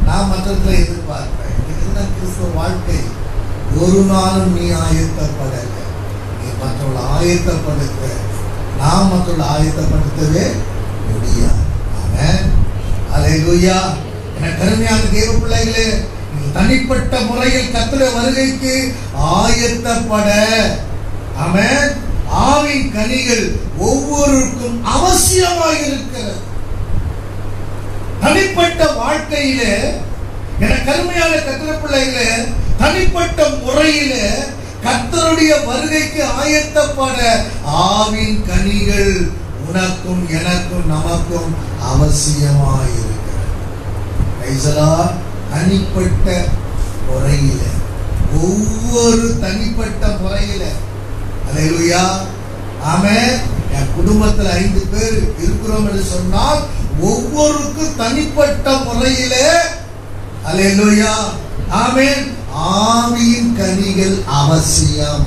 நான் மற்றவர்களை எதிர்பார்ப்பேன். இதுதான் கிறிஸ்துவ வாழ்க்கை. ஒரு நாளும் நீ ஆயத்தப்படல. நீ மற்றவர்களை ஆயத்தப்படுத்த, நாம் மற்றவர்களை ஆயத்தப்படுத்தவே முடியாது. ஆமென், அல்லேலூயா. என கருமையான தேவ பிள்ளைகளே, தனிப்பட்ட முறையில் கர்த்தருடைய வருகைக்கு ஆயத்தப்பட, ஆமென், ஆவின் கனிகள் ஒவ்வொருவருக்கும் அவசியமாக இருக்கிறது. தனிப்பட்ட வாழ்க்கையிலே, என கருமையான கர்த்தருடைய பிள்ளைகளே, தனிப்பட்ட முறையிலே கர்த்தருடைய வருகைக்கு ஆயத்தப்பட ஆவின் கனிகள் உனக்கும் எனக்கும் நமக்கும் அவசியமாக இருக்கிறது. Price the Lord. தனிப்பட்ட முறையில, ஒவ்வொரு தனிப்பட்ட முறையில, அல்லேலூயா, ஆமென். என் குடும்பத்தில் 5 பேர் இருக்கிறோம் என்று சொன்னால் ஒவ்வொருக்கும் தனிப்பட்ட முறையில, அல்லேலூயா, ஆமென், ஆவியின் கனிகள் அவசியம்.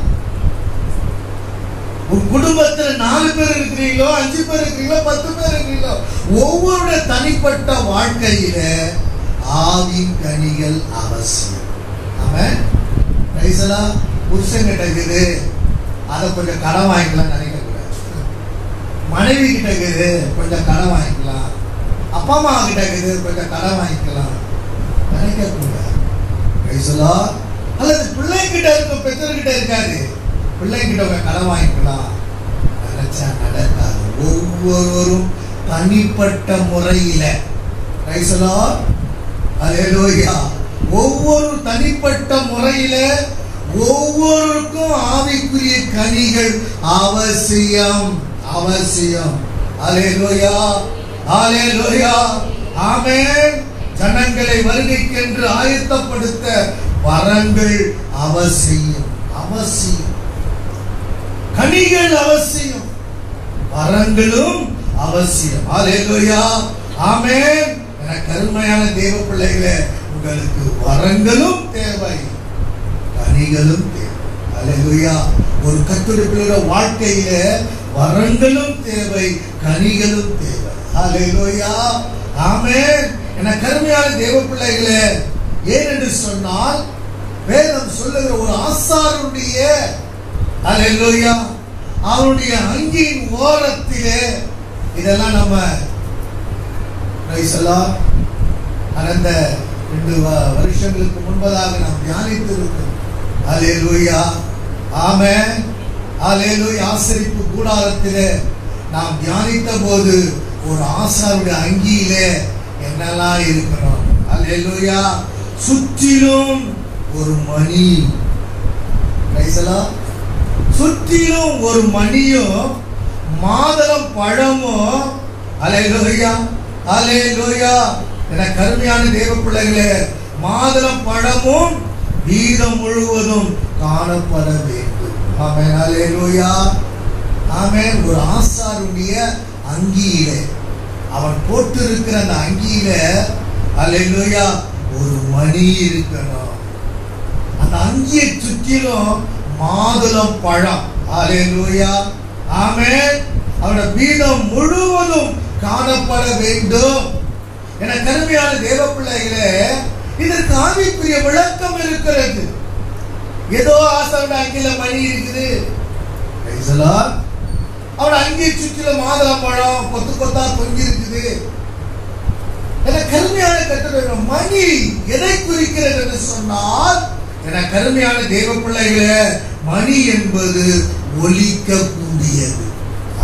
உன் குடும்பத்தில் 4 பேர் இருக்கிறீங்களோ, 5 பேர் இருக்கிறீங்களோ, 10 பேர் இருக்கிறீங்களோ, ஒவ்வொருடைய தனிப்பட்ட வாழ்க்கையில ஆவின் கனிகள் அவசியம். ஆமென், பிரைஸ் தி லார்ட். புருஷன் கிட்ட இருக்குது, அதை கொஞ்சம் கடன் வாங்கிக்கலாம் நினைக்க கூடாது. மனைவி கிட்ட இருக்குது, கொஞ்சம் கடன் வாங்கிக்கலாம். அப்பா அம்மா கிட்ட இருக்குது, கொஞ்சம் கடன் வாங்கிக்கலாம் நினைக்க கூடாது. Price the Lord. அல்லது பிள்ளைகிட்ட இருக்கும், பெற்றோர்கிட்ட இருக்காது, பிள்ளைகிட்ட கடன் வாங்கிக்கலாம் நினைச்சா நடக்காது. ஒவ்வொருவரும் தனிப்பட்ட முறையில, பிரைஸ் தி லார்ட், அல்லேலூயா, ஒவ்வொரு தனிப்பட்ட முறையில ஒவ்வொருக்கும் ஆவிக்குரிய கனிகள் அவசியம், அவசியம். அல்லேலூயா, அல்லேலூயா, ஆமென். ஜனங்களை வருகைக்கென்று ஆயத்தப்படுத்த வரங்கள் அவசியம், அவசியம். கனிகள் அவசியம், வரங்களும் அவசியம். அல்லேலூயா, ஆமென். என கருமையான தேவ பிள்ளைகளே, உங்களுக்கு வரங்களும் தேவை, கனிகளும் தேவை. அல்லேலூயா. ஒரு கர்த்தருடைய பிள்ளையோட வாழ்க்கையில வரங்களும் தேவை, கனிகளும் தேவை. அல்லேலூயா, ஆமென். என கருமையான தேவ பிள்ளைகளே, ஏனென்று சொன்னால் வேதம் சொல்லுகிற ஒரு ஆசாரனுடைய, அல்லேலூயா, அவருடைய அங்கியின் ஓரத்திலே இதெல்லாம் நம்ம கடந்த 2 வருஷங்களுக்கு முன்பதாக நாம் தியானித்திருக்கிறோம். அல்லேலூயா, ஆமென், அல்லேலூயா. ஆசரிப்பு கூடாரத்திலே நாம் தியானித்த போது ஒரு ஆசாருடைய அங்கியிலே என்னெல்லாம் இருக்கணும்? அல்லேலூயா. சுற்றிலும் ஒரு மணி, சுற்றிலும் ஒரு மணியும் மாதுளம் பழமும். அல்லேலூயா, அல்லேலூயா. என கருமையான தேவ பிள்ளைகளே, மாதுளம் பழமும் வீதம் முழுவதும் காணப்பட வேண்டும். ஆமென், அல்லேலூயா, ஆமென். ஒரு ஆசாருடைய அங்கியிலே, அவன் போட்டு இருக்கிற அந்த அங்கியில அல்லேலூயா ஒரு மணி இருக்கணும். அந்த அங்கியை சுற்றிலும் மாதுளம் பழம். அல்லேலூயா, ஆமென். அவனுடைய வீதம் முழுவதும் காணப்பட வேண்டும். என கருமையான தேவ பிள்ளைகளே, இதற்கு ஆவிக்குரிய விளக்கம் இருக்கிறது. ஏதோ ஆசாரோட அங்கில மணி இருக்குது, அவன் அங்கே சுற்றிலும் மாதுளம் பழம் கொத்து கொத்தா தொங்கி இருக்குது. கருமையான கட்டுரை மணி எதை குறிக்கிறது என்று சொன்னால், என கருமையான தேவ பிள்ளைகளே, மணி என்பது ஒலிக்க கூடியது.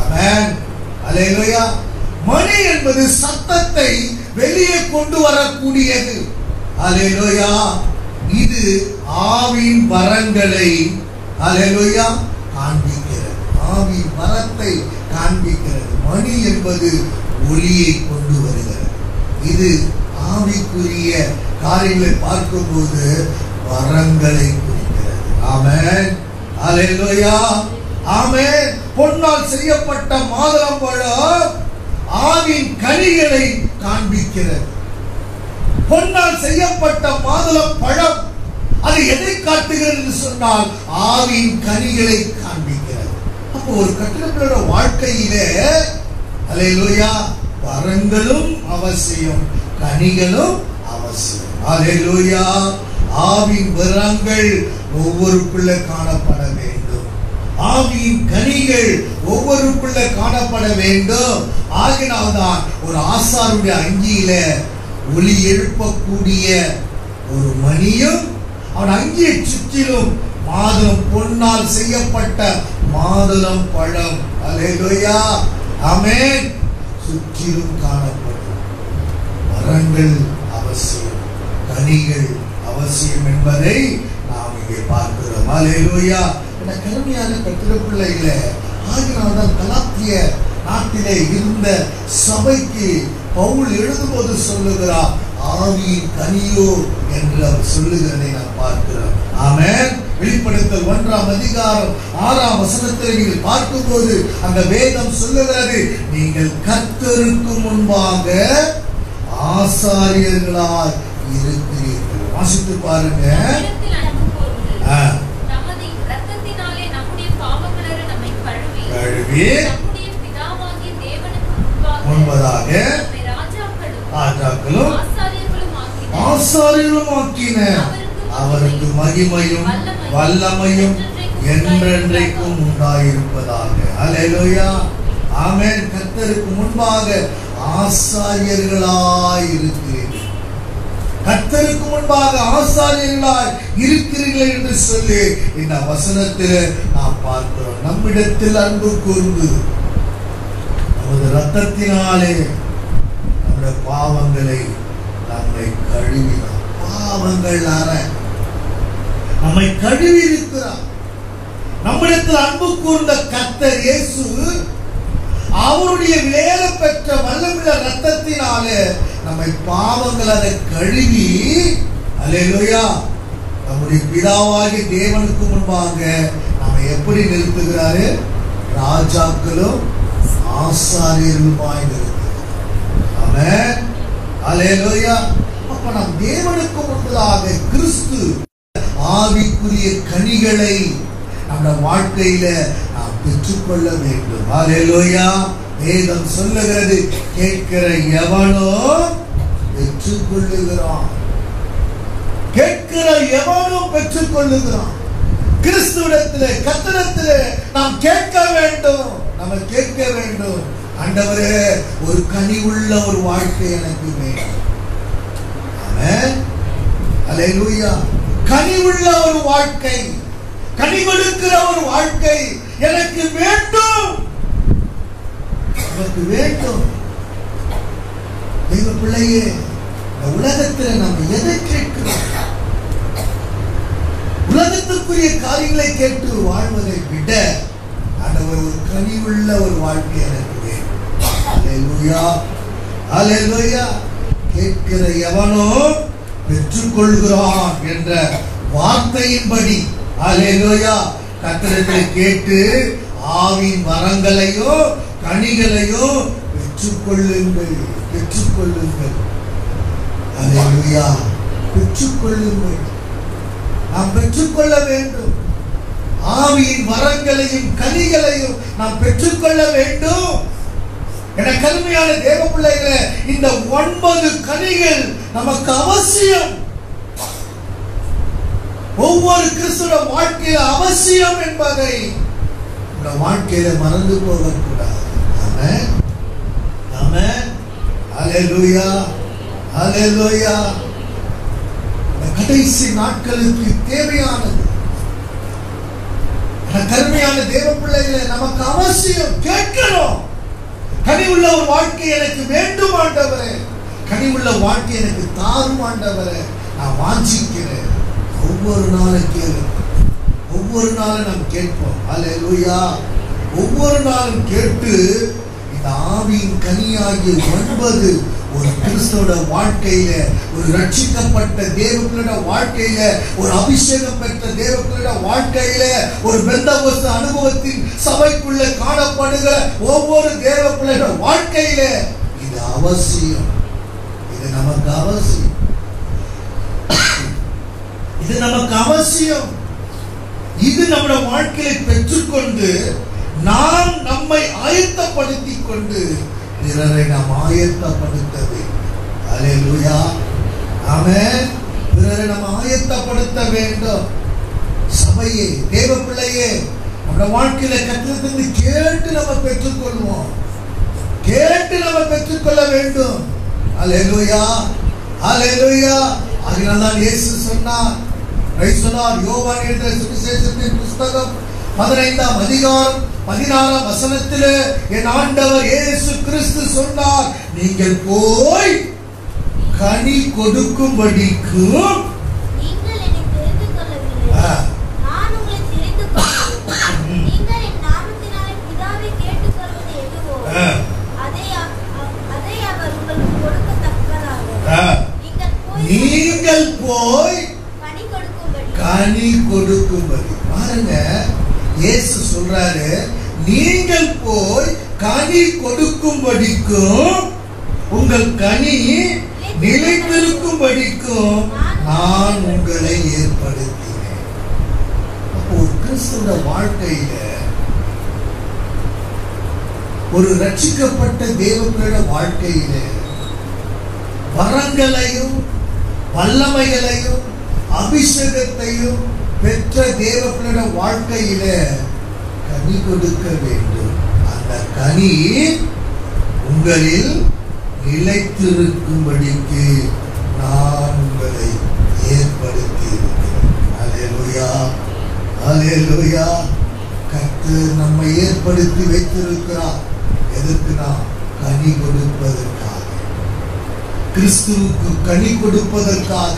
ஆமென், அல்லேலூயா. மணி என்பது சத்தத்தை வெளியே கொண்டு வரக்கூடியது. அல்லேலூயா. இது ஆவின் வரங்களை அல்லேலூயா காண்பிக்கிறது. ஆவின் வரத்தை காண்பிக்கிறது. மணி என்பது ஒளியை கொண்டு வருகிறது. இது ஆவிக்குரிய காரியங்களை பார்க்கும்போது வரங்களை குறிக்கிறது. ஆமென், அல்லேலூயா, ஆமென். பொன்னால் செய்யப்பட்ட மாதுளம் பழம் ஆவின் கனிகளை காண்பிக்கிறது. பொன்னால் செய்யப்பட்ட மாதுளம் பழம் அது எதை காட்டுகிறது என்று சொன்னால் ஆவின் கனிகளை காண்பிக்கிறது. அப்போ ஒரு கட்டளோட வாழ்க்கையிலே அல்லேலூயா வரங்களும் அவசியம், கனிகளும் அவசியம். அல்லேலூயா. ஆவின் வரங்கள் ஒவ்வொருக்குள்ள காணப்பட வேண்டும். ஆவியின் கனிகள் ஒவ்வொருக்குள்ள காணப்பட வேண்டும். ஆகினால்தான் ஒரு ஆசாருடைய அங்கியில ஒலி எழுப்பக்கூடிய ஒரு மணியும் அவன் அங்கியை சுற்றிலும் மாதுளம் பொன்னால் செய்யப்பட்ட மாதுளம் பழம். அல்லேலூயா, ஆமென். சுற்றிலும் காணப்படும் வரங்கள் அவசியம், கனிகள் அவசியம் என்பதை நாம் இங்கே பார்க்கிறோம். அல்லேலூயா. கருமையான கட்டிட பிள்ளைகளே, ஆகினால்தான் கலாத்திய நாட்டிலே இருந்த சபைக்கு பவுல் எழுதும்போது சொல்லுகிறார், ஆவியின் கனியோ என்று அவர் சொல்லுகிறதை நாம் பார்க்கிறோம். ஆமென். வெளிப்படுத்தல் 1ஆம் அதிகாரம் 6ஆம் வசனத்தை நீங்கள் பார்க்கும்போது அந்த வேதம் சொல்லுகிறது, நீங்கள் கர்த்தருக்கு முன்பாக ஆசாரியர்களாய் இருக்கிறீர்கள். வாசித்து பாருங்க. முன்பதாக ராஜாக்களும் ஆசாரியர்களும் ஆக்கின அவருக்கு மகிமையும் வல்லமையும் என்றென்றைக்கும் உண்டாயிருப்பதாக. அல்லேலூயா, ஆமென். கர்த்தருக்கு முன்பாக ஆசாரியர்களாய் இருக்கிறீர்கள். கர்த்தருக்கு முன்பாக ஆசாரியர்களாய் இருக்கிறீர்கள் என்று சொல்லி இந்த வசனத்தில் நாம் பார்க்கிறோம். நம்மிடத்தில் அன்பு கூர்ந்து நமது ரத்தத்தினாலே நம்முடைய பாவங்களை நம்மை கழுவினார். பாவங்கள் அற நம்மை கழுவி இருக்கிறார். நம்மிடத்தில் அன்பு கூர்ந்த கர்த்தர் இயேசு அவருடைய விலையேற பெற்ற வல்லமையுள்ள ரத்தத்தினாலே நம்மை பாவங்கள் அதை கழுவி அல்லேலூயா நம்முடைய பிதாவாகிய தேவனுக்கு முன்பாக நம்மை எப்படி நிறுத்துகிறாரு? ராஜாக்களும் ஆசாரியர்களுமாய் நிறுத்துகிறார். ஆமென், அல்லேலூயா. அப்ப நம் தேவனுக்கு முன்பதாக கிறிஸ்து ஆவிக்குரிய கனிகளை நம்ம வாழ்க்கையில நாம் பெற்றுக்கொள்ள வேண்டும். அல்லேலூயா. வேதம் சொல்லுகிறது, கேட்கிற எவனோ பெற்றுக்கொள்ளுகிறான். கேட்கிற எவனோ பெற்றுக்கொள்ளுகிறான். கிறிஸ்துவிடத்திலே கர்த்தரிடத்திலே நாம் கேட்க வேண்டும். நம்ம கேட்க வேண்டும், ஆண்டவரே ஒரு கனி உள்ள ஒரு வாழ்க்கை எனக்கு வேண்டும். ஆமென், அல்லேலூயா. கனி உள்ள ஒரு வாழ்க்கை, கனி கொடுக்கிற ஒரு வாழ்க்கை எனக்கு வேண்டும். நமக்கு வேண்டும். பிள்ளையே, இந்த உலகத்தில் நம்ம எதை கேட்கிறோம்? உலகத்துக்குரிய காரியங்களை கேட்டு வாழ்வதை விட ஆண்டவர் ஒரு கனிவுள்ள ஒரு வாழ்க்கை எனக்கு வேண்டும். அல்லேலூயா, அல்லேலூயா. கேட்கிற எவனோ பெற்றுக்கொள்கிறான் என்ற வார்த்தையின்படி அல்லேலூயா கர்த்தரிடத்தில் கேட்டு ஆவின் வரங்களையோ கனிகளையோ பெற்றுக்கொள்ளுங்கள், பெற்றுக்கொள்ளுங்கள். அல்லேலூயா, பெற்றுக்கொள்ளுங்கள். நாம் பெற்றுக்கொள்ள வேண்டும். ஆவியின் வரங்களையும் கனிகளையும் நாம் பெற்றுக்கொள்ள வேண்டும். என கருமையான தேவ பிள்ளைகளே, இந்த 9 கனிகள் நமக்கு அவசியம். ஒவ்வொரு கிறிஸ்துவ வாழ்க்கையில அவசியம் என்பதை இந்த வாழ்க்கையில மறந்து போகக்கூடாது. ஆமென், ஆமென், அல்லேலூயா, அல்லேலூயா. கடைசி நாட்களுக்கு தேவையானது கருமையான தேவ பிள்ளைகளை நமக்கு அவசியம். கேட்கணும். கனிவுள்ள ஒரு வாழ்க்கை எனக்கு வேண்டும் ஆண்டவரே, கனிவுள்ள வாழ்க்கை எனக்கு தாரும் ஆண்டவரே, நான் வாஞ்சிக்கிறேன். ஒவ்வொரு நாளும் கேளும், ஒவ்வொரு நாளும் நாம் கேட்போம். அல்லேலூயா. ஒவ்வொரு நாளும் கேட்டு இந்த ஆவியின் கனியாகிய 9 ஒரு கிறிஸ்தவ வாழ்க்கையில, ஒரு ரட்சிக்கப்பட்ட தேவனுடைய வாழ்க்கையில, ஒரு அபிஷேகம் பெற்ற தேவனுடைய வாழ்க்கையில, ஒரு பெந்தகோஸ்து அனுபவத்தின் சபைக்குள்ள காணப்படுகிற ஒவ்வொரு தேவனுடைய வாழ்க்கையில இது அவசியம். இது நமக்கு அவசியம். இது நமக்கு அவசியம். இது நம்முடைய வாழ்க்கையை பெற்றுக்கொண்டு நாம் நம்மை ஆயத்தப்படுத்திக் கொண்டு பிறரை நாம் ஆயத்தப்படுத்த வேண்டும். அல்லேலூயா, ஆமென். பிறரை நாம் ஆயத்தப்படுத்த வேண்டும். சபையே, தேவ பிள்ளையே, நம்முடைய வாழ்க்கையில கர்த்தரிடமிருந்து கேட்டு நம்ம பெற்றுக்கொள்வோம். கேட்டு நம்ம பெற்றுக்கொள்ள வேண்டும். அல்லேலூயா, அல்லேலூயா. அதனால்தான் இயேசு சொன்னார், யோவான் எழுதின சுவிசேஷத்தின் புத்தகம் 15ஆம் அதிகாரம் 16ஆம் வசனத்திலே என் ஆண்டவர் இயேசு கிறிஸ்து சொன்னார், நீங்கள் போய் கனி கொடுக்கும்படிக்கு நீங்கள் என்னை தெரிந்து கொள்ளவில்லை, நான் உங்களை தெரிந்து கொண்டேன். நீங்கள் என் நாமத்தினாலே பிதாவை கேட்டுக்கொள்வது எதுவோ அதை அவர் உங்களுக்கு கொடுக்கத்தக்கதாக நீங்கள் போய் கனி கொடுக்கும்படி. பாருங்க, இயேசு சொல்றாரு, நீங்கள் போய் கனி கொடுக்கும்படிக்கும் உங்கள் கனி நிலைத்திருக்கும்படிக்கும் நான் உங்களை ஏற்படுத்தினேன். அப்போ ஒரு கிறிஸ்துவ வாழ்க்கையில, ஒரு ரட்சிக்கப்பட்ட தேவனுடைய வாழ்க்கையில வரங்களையும் வல்லமைகளையும் அபிஷேகத்தையும் பெற்ற தேவனுடைய வாழ்க்கையில கனி கொடுக்க வேண்டும். அந்த கனி உங்களில் நிலைத்திருக்கும்படிக்கு நான் உங்களை ஏற்படுத்தி இருக்கிறேன். அல்லேலூயா, அல்லேலூயா. கர்த்தர் நம்மை ஏற்படுத்தி வைத்திருக்கிறார். எதற்குனா கனி கொடுப்பதற்காக, கிறிஸ்துவுக்கு கனி கொடுப்பதற்காக,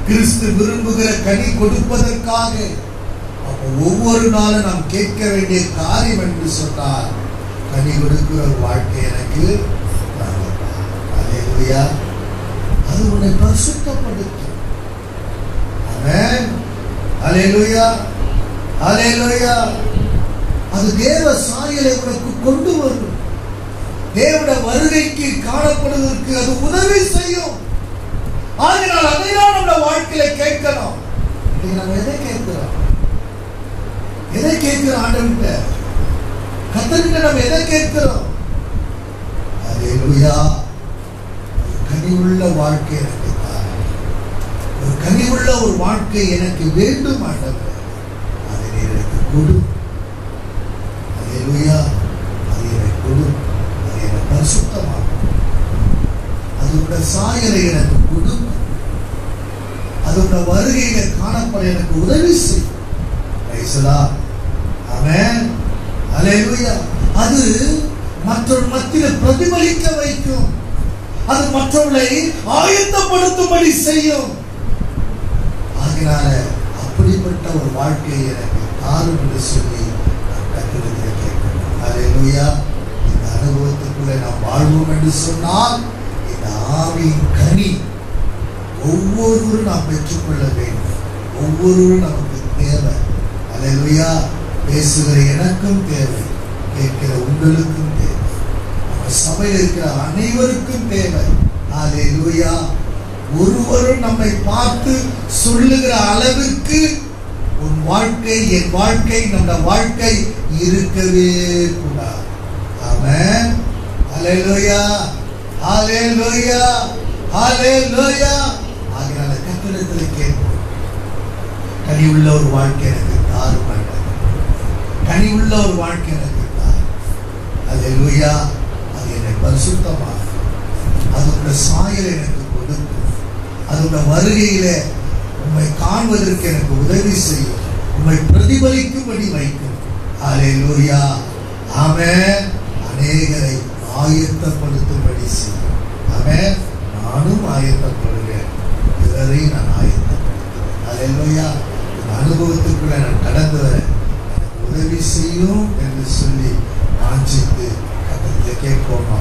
கிறிஸ்து விரும்புகிற கனி கொடுப்பதற்காக. அப்போ ஒவ்வொரு நாளும் நாம் கேட்க வேண்டிய காரியம் என்று சொன்னால், கனி கொடுக்கிற வாழ்க்கை எனக்கு. அல்லேலூயா. அது உன்னை பரிசுத்தப்படுத்தும். ஆமென், அல்லேலூயா, அல்லேலூயா. அது தேவ சாயலை உனக்கு கொண்டு வரும். தேவனுடைய வருகைக்கு காணப்படுவதற்கு அது உதவி செய்யும். ஆகினால் அதைதான் நம்முடைய வாழ்க்கையில கேட்கணும். நம்ம எதை கேட்கிறோம்? எதை கேட்கிறோம்? ஆண்டவர்கிட்ட, கர்த்தர்கிட்ட நம்ம எதை கேட்கிறோம்? அல்லேலூயா. ஒரு கனிவுள்ள வாழ்க்கை எனக்கு தாரும். ஒரு கனிவுள்ள ஒரு வாழ்க்கை எனக்கு வேண்டும் ஆண்டவரே. அதை எனக்கு கொடு. அல்லேலூயா. அதை எனக்கு கொடு. அதை எனக்கு பரிசுத்தமாக்கும். அதோட சாயலை எனக்கு கொடு. அதோட வருகையில காணப்பட எனக்கு உதவி செய்யும். ஆமென், அல்லேலூயா. அது மற்றொரு மத்தியில பிரதிபலிக்க வைக்கும். அது மற்றவர்களை ஆயத்தப்படுத்தும்படி செய்யும். ஆகினால அப்படிப்பட்ட ஒரு வாழ்க்கையை எனக்கு தாரும் என்று சொல்லி நான் கர்த்தரிடத்தில் கேட்கிறேன். அல்லேலூயா. இந்த அனுபவத்துக்குள்ளே நாம் வாழ்வோம் என்று சொன்னால் இந்த ஆவியின் கனி ஒவ்வொருவரும் நாம் பெற்றுக்கொள்ள வேண்டும். ஒவ்வொருவரும் நமக்கு தேவை. அல்லேலூயா. பேசுகிற எனக்கும் தேவை, கேட்கிற உங்களுக்கும் தேவை, நம்ம சபையில் இருக்கிற அனைவருக்கும் தேவை. அல்லேலூயா. ஒருவரும் நம்மை பார்த்து சொல்லுகிற அளவிற்கு உன் வாழ்க்கை, என் வாழ்க்கை, நம்முடைய வாழ்க்கை இருக்கவே கூடாது. ஆமென். அல்லேலூயா. அல்லேலூயா. அல்லேலூயா. ஆகையால கர்த்தரிடத்தில் கேட்போம். கனி உள்ள ஒரு வாழ்க்கை எனக்கு தாரும். கனி உள்ள ஒரு வாழ்க்கை எனக்கு தாரும். அல்லேலூயா. அது என்னை பரிசுத்தமாக்கும். அது உங்க சாயலை எனக்கு கொடுக்கும். அது உங்க வருகையில உம்மை காண்பதற்கு எனக்கு உதவி செய்யும். உம்மை பிரதிபலிக்கும்படி வைக்கும். அல்லேலூயா. ஆமென். அநேகரை ஆயத்தப்படுத்தும்படி செய்யும். ஆமென். நானும் ஆயத்தப்படுகிறேன், பிறரை நான் ஆயத்தப்படுத்துகிறேன். அல்லேலூயா. இந்த அனுபவத்துக்குள்ள நான் கடந்து வர எனக்கு உதவி செய்யும் என்று சொல்லி வாஞ்சித்து கர்த்தரிடத்தில் கேட்போமா?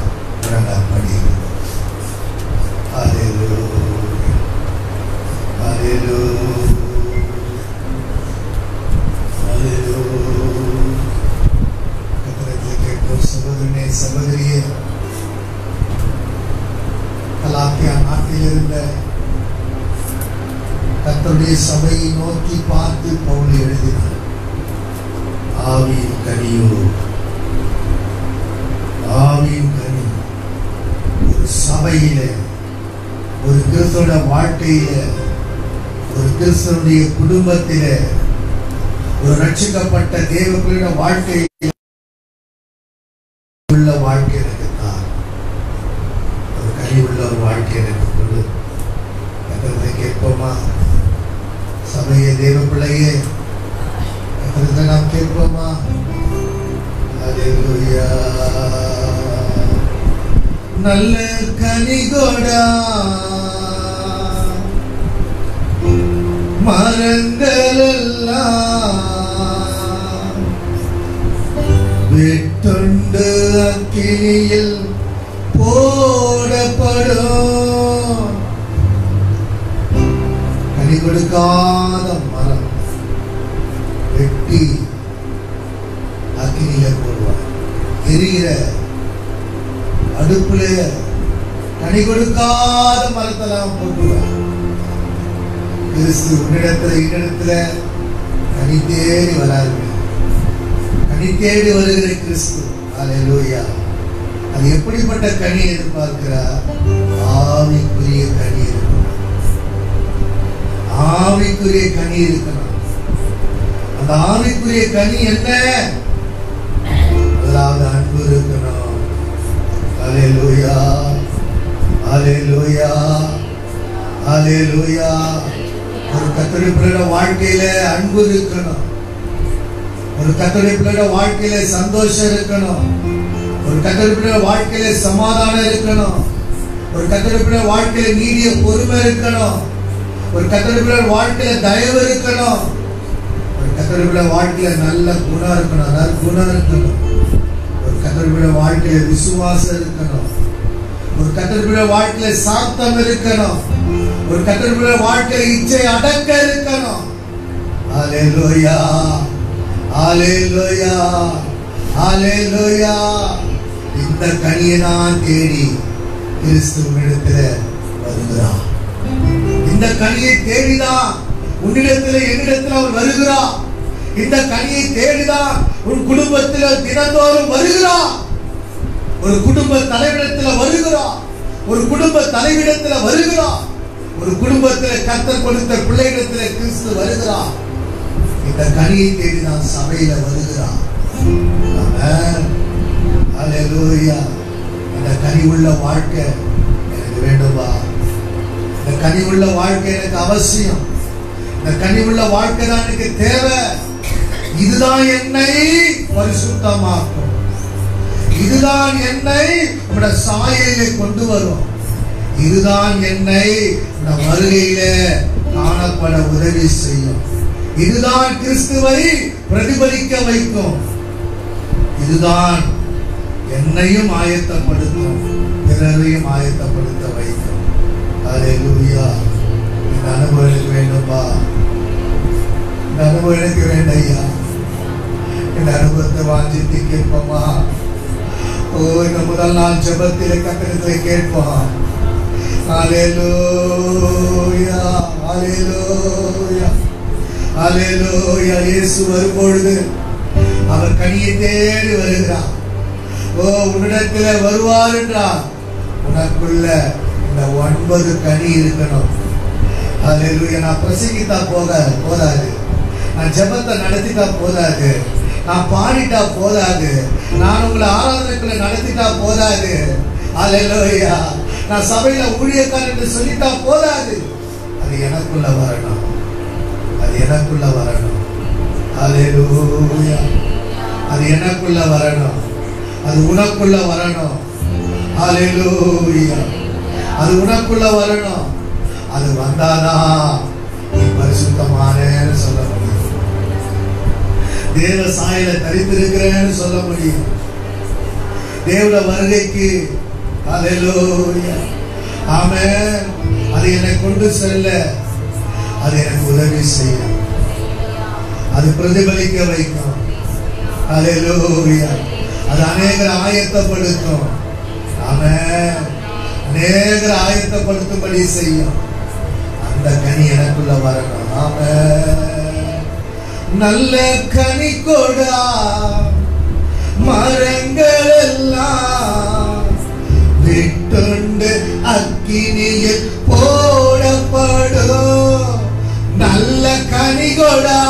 படிக்கிறோம். அல்லேலூயா. அல்லேலூயா. அல்லேலூயா. கர்த்தரிடத்தில் கேட்போம். சகோதரனே, சகோதரியே, கலாத்தியா நாட்டில் இருந்த கர்த்தருடைய சபையை நோக்கி பார்த்து பவுல் எழுதினார். ஆவியின் கனியோ, ஆவியின் கனி ஒரு சபையில, ஒரு கிறிஸ்தவனுடைய வாழ்க்கையில, ஒரு கிறிஸ்தவனுடைய குடும்பத்தில, ஒரு ரட்சிக்கப்பட்ட தேவனுடைய வாழ்க்கையில் உள்ள வாழ்க்கை எனக்கு தான். ஒரு கனி உள்ள ஒரு வாழ்க்கை எனக்கு கொடு. கர்த்தரை கேட்போமா? சபையை, தேவ பிள்ளையே, கர்த்தரை நாம் கேட்போமா? அல்லேலூயா. நல்ல கனிகொடா மரங்கள் எல்லாம் வெட்டுண்டு அக்கினியில் போடப்படும். கனி கொடுக்காத மரம் வெட்டி அக்கினியில போடுவார். எரிகிற அடுப்புல கனி கொடுக்காத மரத்தெல்லாம் போட்டுவார். கிறிஸ்து உன்னிடத்துல இன்னிடத்துல கனி தேடி வராது. கனி தேடி வருகிற கிறிஸ்து. அல்லேலூயா. அது எப்படிப்பட்ட கனி எதிர்பார்க்கிறார்? ஆவிக்குரிய கனி இருக்கணும். ஆவிக்குரிய கனி இருக்கணும். அந்த ஆவிக்குரிய கனி என்ன? முதலாவது அன்பு இருக்கணும். அல்லேலூயா. அல்லேலூயா. அல்லேலூயா. ஒரு கர்த்தருடைய பிள்ளையோட வாழ்க்கையில அன்பு இருக்கணும். ஒரு கர்த்தருடைய பிள்ளையோட வாழ்க்கையில சந்தோஷம் இருக்கணும். ஒரு கர்த்தருடைய பிள்ளையோட வாழ்க்கையில சமாதானம் இருக்கணும். ஒரு கர்த்தருடைய பிள்ளையோட வாழ்க்கையில நீடிய பொறுமை இருக்கணும். ஒரு கர்த்தருடைய பிள்ளையோட வாழ்க்கையில தயவு இருக்கணும். ஒரு கர்த்தருடைய பிள்ளையோட வாழ்க்கையில நல்ல குணம் இருக்கணும். நற்குணம் இருக்கணும். ஒரு கர்த்தருடைய பிள்ளையோட வாழ்க்கையில விசுவாசம் இருக்கணும். ஒரு கர்த்தருடைய பிள்ளையோட வாழ்க்கையில சாந்தம் இருக்கணும். ஒரு கர்த்தருடைய பிள்ளையோட வாழ்க்கையில இச்சை அடக்க இருக்கணும். அல்லேலூயா. அல்லேலூயா. அல்லேலூயா. இந்த கனியை நான் தேடி கிறிஸ்துவினிடத்துல வருகிறான். இந்த கனியை தேடிதான் உன்னிடத்துல என்னிடத்துல அவர் வருகிறான். இந்த கனியை தேடிதான் உன் குடும்பத்தில் தினந்தோறும் வருகிறான். ஒரு குடும்ப தலைவிடத்தில் வருகிறான். ஒரு குடும்ப தலைவிடத்தில் வருகிறான். ஒரு குடும்பத்தில் கர்த்தர் கொடுத்த பிள்ளையிடத்தில் கிறிஸ்து வருகிறான். இந்த கனியை தேடிதான் சபையில வருகிறான். ஆமென். அல்லேலூயா. இந்த கனி உள்ள வாழ்க்கை எனக்கு வேண்டுமா? இந்த கனி உள்ள வாழ்க்கை எனக்கு அவசியம். இந்த கனி உள்ள வாழ்க்கை தான் எனக்கு தேவை. இதுதான் என்னை பரிசுத்தமாக்கும். இதுதான் என்னை நம்முடைய சாயலை கொண்டு வரும். இதுதான் என்னை இந்த வருகையில காணப்பட உதவி செய்யும். இதுதான் கிறிஸ்துவை பிரதிபலிக்க வைக்கும். இதுதான் என்னையும் ஆயத்தப்படுத்தும், பிறரையும் ஆயத்தப்படுத்த வைக்கும். அல்லேலூயா. இந்த அனுபவம் எனக்கு வேண்டும்பா, இந்த அனுபவம் எனக்கு வேண்டும் ஐயா. இந்த அனுபவத்தை வாஞ்சித்து கேட்போமா? ஓ, இந்த முதல் நாள் ஜெபத்திலே கர்த்தரிடத்திலே கேட்போம். அல்லேலூயா, அல்லேலூயா, அல்லேலூயா. இயேசு வரும்பொழுது அவர் கனியை தேடி வருகிறார். ஓ, உன்னிடத்திலே வருவார் என்றார். உனக்குள்ள இந்த 9 கனி இருக்கணும். அல்லேலூயா. நான் பிரசங்கித்தா போதாது, நான் ஜெபத்தை நடத்திட்டா போதாது, நான் பாடிட்டா போதாது, நான் உங்களை ஆராதனைக்குள்ள நடத்திட்டா போதாது. அல்லேலூயா. நான் சபையில ஊழியக்காரர் என்று சொல்லிட்டா போதாது. அது எனக்குள்ள வரணும், அது எனக்குள்ள வரணும். அல்லேலூயா. அது எனக்குள்ள வரணும், அது உனக்குள்ள வரணும். அல்லேலூயா. அது உனக்குள்ள வரணும். அது வந்தாதான் நீ பரிசுத்தமானேன்னு சொல்ல முடியும், தேவ சாயலை தரித்திருக்கிறேன்னு சொல்ல முடியும். தேவ வருகைக்கு அல்லேலூயா, ஆமென். அது என்னை கொண்டு செல்ல, அது எனக்கு உதவி செய்யும், அது பிரதிபலிக்க வைக்கும். அல்லேலூயா. அது அநேகரை ஆயத்தப்படுத்தும். ஆமென். அநேகரை ஆயத்தப்படுத்தும்படி செய்யும். அந்த கனி எனக்குள்ள வரணும். ஆமென். நல்ல கனி கொடா மரங்கள் எல்லாம் விட்டுண்டு அக்கினியில் போடப்படும். நல்ல கனி கொடா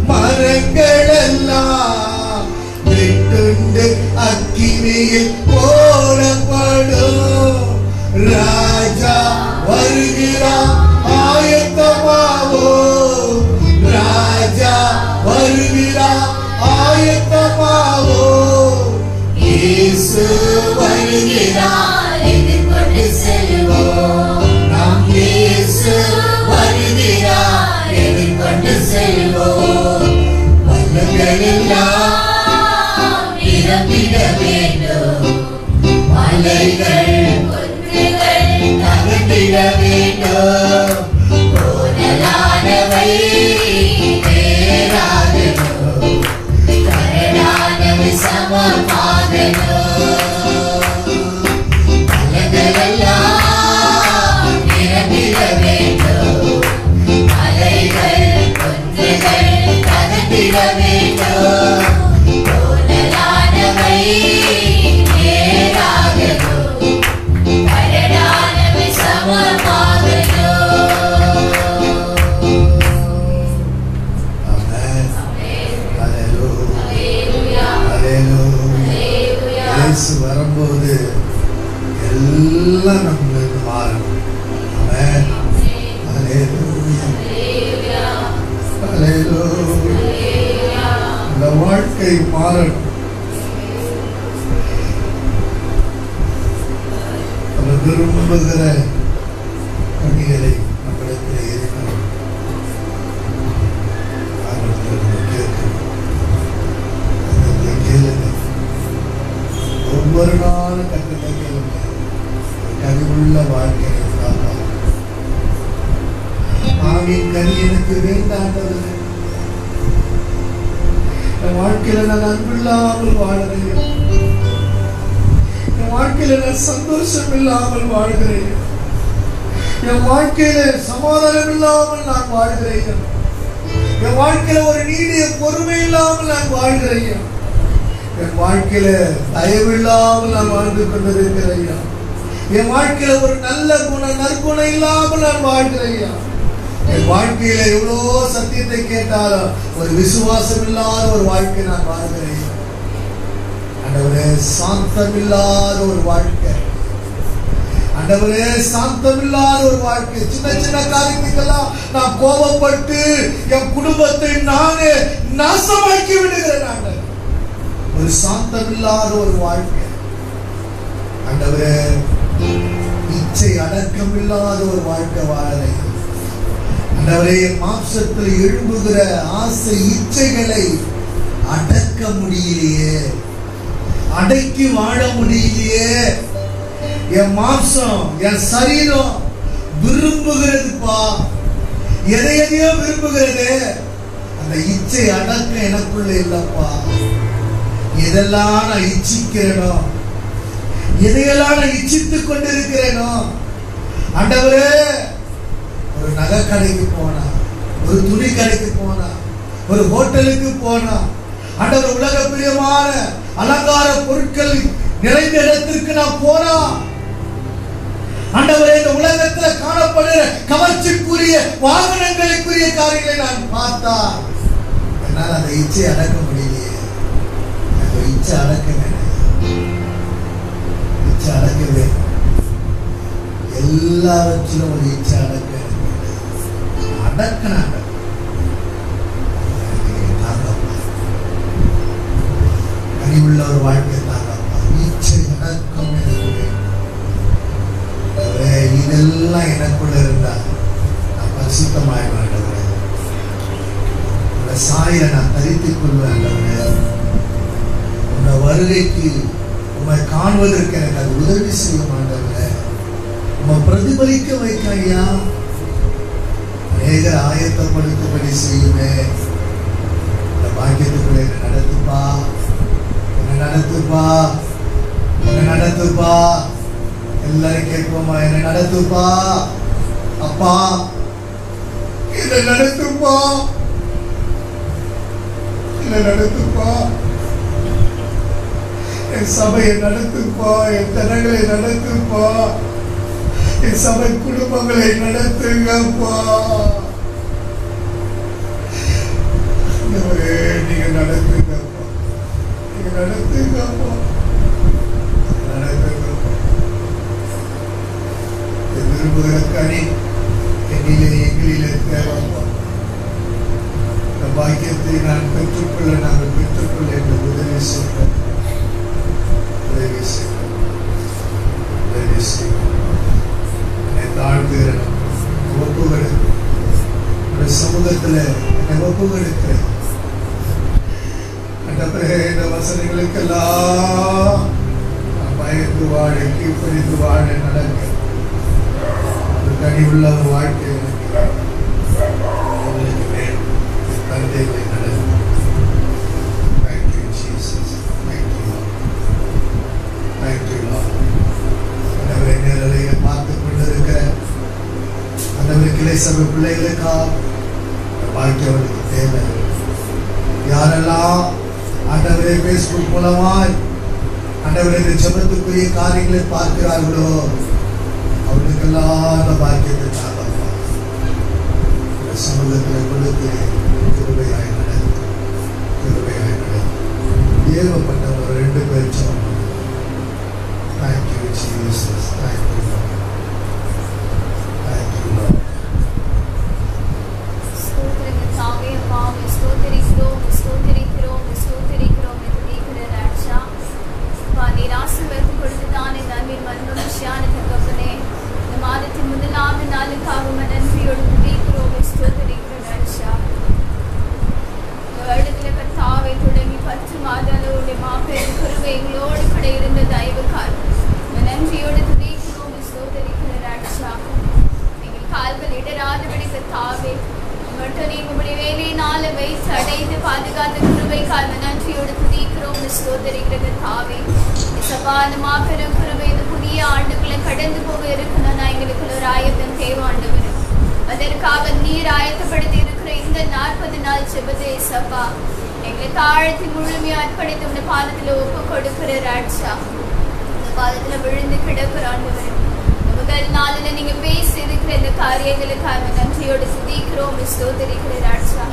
மரங்கள் எல்லாம் விட்டுண்டு அக்கினியில் போடப்படும். ராஜா வருகிறார், ஆயத்தமாவோ. ராஜா வருகிறார், ஆயத்தமாவோ. இயேசு வருகிறார், எதிர்கொண்டு செல்வோம். நாம் இயேசு வருகிறார், எதிர்கொண்டு செல்வோம். வல்லங்கள் எல்லாம் நிரம்பிட வேண்டும், மலைகள் குன்றுகள் தகர்ந்திட வேண்டும். கோணலானவை நேராகணும், கரடானவை சமமாகணும். மலைகள் எல்லாம் நிரம்பிட வேண்டும், மலைகள் குன்றுகள் தகர்ந்திட வேண்டும். கோணலானவை நேராகணும், கரடானவை சமமாகணும். ஆமென். அல்லேலூயா, அல்லேலூயா. இயேசு வரும்போது எல்லாம் நம்மளுக்கு மாறணும். ஆமென். அல்லேலூயா, அல்லேலூயா. இந்த வாழ்க்கை மாறணும். அவர் விரும்புகிற கனிகளை நம்மிடத்தில் இருக்கணும். ஒவ்வொரு நாளும் கட்டளை கேளுங்க. கனிவுள்ள வாழ்க்கை ஆவின் கனி எனக்கு வேண்டாண்டது. என் வாழ்க்கையில நான் அன்பில்லாமல் வாழ்கிறேன், என் வாழ்க்கையில நான் சந்தோஷம் இல்லாமல் வாழ்கிறேன், என் வாழ்க்கையில சமாதானம் இல்லாமல் நான் வாழ்கிறேன், என் வாழ்க்கையில ஒரு நீடிய பொறுமை இல்லாமல் நான் வாழ்கிறேன், என் வாழ்க்கையில தயவு இல்லாமல் நான் வாழ்ந்து கொண்டிருக்கிறேன், என் வாழ்க்கையில ஒரு நல்ல நற்குணம் இல்லாமல் நான் வாழ்கிறேன், என் வாழ்க்கையில எவ்வளோ சத்தியத்தை கேட்டாலும் ஒரு விசுவாசம் இல்லாத ஒரு வாழ்க்கை நான் வாழ்கிறேன். ஆண்டவரே, சாந்தம் இல்லாத ஒரு வாழ்க்கை, ஆண்டவரே, சாந்தம் இல்லாத ஒரு வாழ்க்கை. சின்ன சின்ன காரியத்துக்கெல்லாம் நான் கோபப்பட்டு என் குடும்பத்தை நானே நாசமாக்கி விடுகிறேன். ஆண்டவர், ஒரு சாந்தம் இல்லாத ஒரு வாழ்க்கை. ஆண்டவரே, இச்சை அடக்கமில்லாத ஒரு வாழ்க்கை வாழலை. ஆண்டவரே, மாம்சத்தில் எழும்புகிற ஆசை இச்சைகளை அடக்க முடியலையே, அடக்கி வாழ முடியலையே. என் மாம்சம், என் சரீரம் விரும்புகிறதுப்பா, எதையோ விரும்புகிறது. அந்த இச்சை அடக்க எனக்குள்ள இல்லப்பா. எதெல்லாம் நான் இச்சிக்கிறேனோ, எதையெல்லாம் நான் இச்சித்துக் கொண்டிருக்கிறேனோ, ஆண்டவரே, ஒரு நகை கடைக்கு போனா, ஒரு துணி கடைக்கு போனா, ஒரு ஹோட்டலுக்கு போனா, ஆண்டவர் உலக பிரியமான அலங்கார பொருட்கள் நிறைந்த இடத்திற்கு நான் போனா, ஆண்டவரே, இந்த உலகத்தில் காணப்படுகிற கவர்ச்சிக்குரிய வாகனங்களுக்குரிய காரியங்களை நான் பார்த்தா என்னால் அந்த இச்சை அடக்க முடியலையே. அந்த இச்சை அடக்க வேணும், இச்சை அடக்க வேணும். எல்லாவற்றிலும் ஒரு இச்சை அடக்க அடக்கினாங்க. அறிவுள்ள ஒரு வாழ்க்கை தாங்கப்பா. இச்சை அடக்கம் இதெல்லாம் எனக்குள்ள இருந்தா நான் பரிசுத்தமாய் ஆண்டவரே, உங்க சாயலை நான் தரித்துக் கொள்வேன் ஆண்டவரே. உங்க வருகைக்கு உண்மை காண்பதற்கு எனக்கு அது உதவி செய்யும் ஆண்டவரே. உங்க பிரதிபலிக்க வைக்க ஐயா, அநேக ஆயத்தப்படுத்தும்படி செய்யுமே. இந்த பாக்கியத்துக்குள்ள என்ன நடத்துப்பா, என்ன நடத்துப்பா, என்ன நடத்துப்பா. எல்லாரும் கேட்போமா, என்ன நடத்துப்பா அப்பா, என்ன நடத்துப்பா, என்ன நடத்துப்பா. என் சபையை நடத்துப்பா, என் ஜனங்களை நடத்துப்பா, என் சபை குடும்பங்களை நடத்துங்கப்பா. நீங்க நடத்துங்கப்பா, நீங்க நடத்துங்கப்பா, நடத்துங்கப்பா. விரும்புகிற கனி என்னிலே எங்களிலே தேவைப்பா. இந்த பாக்கியத்தை நான் பெற்றுக்கொள்ள, நாங்கள் பெற்றுக்கொள்ள என்று உதவி செய்வோம், உதவி செய்வோம், உதவி செய்வோம். என்னை தாழ்த்துகிறேன், ஒப்புக்கொடுக்கிறேன், இந்த சமூகத்தில் என்னை ஒப்புக்கொடுக்கிறேன். இந்த வசனங்களுக்கெல்லாம் பயந்து வாழ, கீழ்ப்படிந்து வாழ நடக்க கனிவுள்ள ஒரு வாழ்க்கை உங்களுக்கு வேண்டும். தந்தைகளை நடக்கும். Thank you, Jesus. Thank you, Lord. Thank you, Lord. ஆண்டவரே, நேரலையை பார்த்துக் கொண்டிருக்கிற ஆண்டவரே, கிளை சபை பிள்ளைகளுக்காக வாழ்க்கை அவர்களுக்கு தேவை. யாரெல்லாம் ஆண்டவரே Facebook மூலமாய் ஆண்டவரே இந்த ஜெபத்துக்குரிய காரியங்களை பார்க்கிறார்களோ அவர்களுக்கெல்லாம் அந்த பாக்கியத்தை தாங்கப்பா. சமூகத்தில் கொடுத்து கிருபையாய் நடந்து, கிருபையாய் நடந்து ஏவப்பட்ட ஒரு 2 பேர் சொன்னாங்க. Thank you, Jesus. Thank you, Lord. Thank you, Lord. ஸ்தோத்திரங்கள் தாவே அப்பா, ஸ்தோத்திரிக்கிறோம், ஸ்தோத்திரிக்கிறோம், ஸ்தோத்திரிக்கிறோம். துதிக்கிற ராஜா அப்பா, நீர் ஆசீர்வாதம் கொடுத்து தான் இந்த அன்பின் மர்மமிஷியான தகப்பனே, இந்த மாதத்தின் முதலாவது நாளுக்காக நன்றியோடு துதிக்கிறோம், ஸ்தோத்திரிக்கிற ராஜா. வருடத்துல கர்த்தாவை தொடங்கி 10 மாதங்களோட மாபெரும் கிருபை எங்களோடு கூட இருந்த தயவுக்காக நன்றியோடு துதிக்கிறோம், ஸ்தோத்திரிக்கிற ராஜா. எங்கள் கால்கள் இடராதபடி கர்த்தாவே மட்டும் நீ உங்களுடைய வேலையினால வைத்து அடைந்து பாதுகாத்த கிருபைக்காக நன்றியோடு துதிக்கிறோம், ஸ்தோத்திரிக்கிற கர்த்தாவே. சபான மாபெரும் கிருபை இந்த புதிய ஆண்டுகளை கடந்து போக இருக்கணும். எங்களுக்கு ஒரு ஆயத்தம் தேவை ஆண்டவர். அதற்காக நீர் ஆயத்தப்படுத்தி இருக்கிற இந்த 40 நாள் ஜெபத்தை சபா எங்களை தாழ்த்தி முழுமையா அர்ப்பணித்து உங்க பாதத்துல ஒப்பு கொடுக்கிற ராஜா. இந்த பாதத்துல விழுந்து கிடக்கிற ஆண்டவர், முதல் நாளில நீங்க பேசி இருக்கிற இந்த காரியங்களுக்காக நன்றியோடு துதிக்கிறோம், ஸ்தோத்திரிக்கிற ராஜா.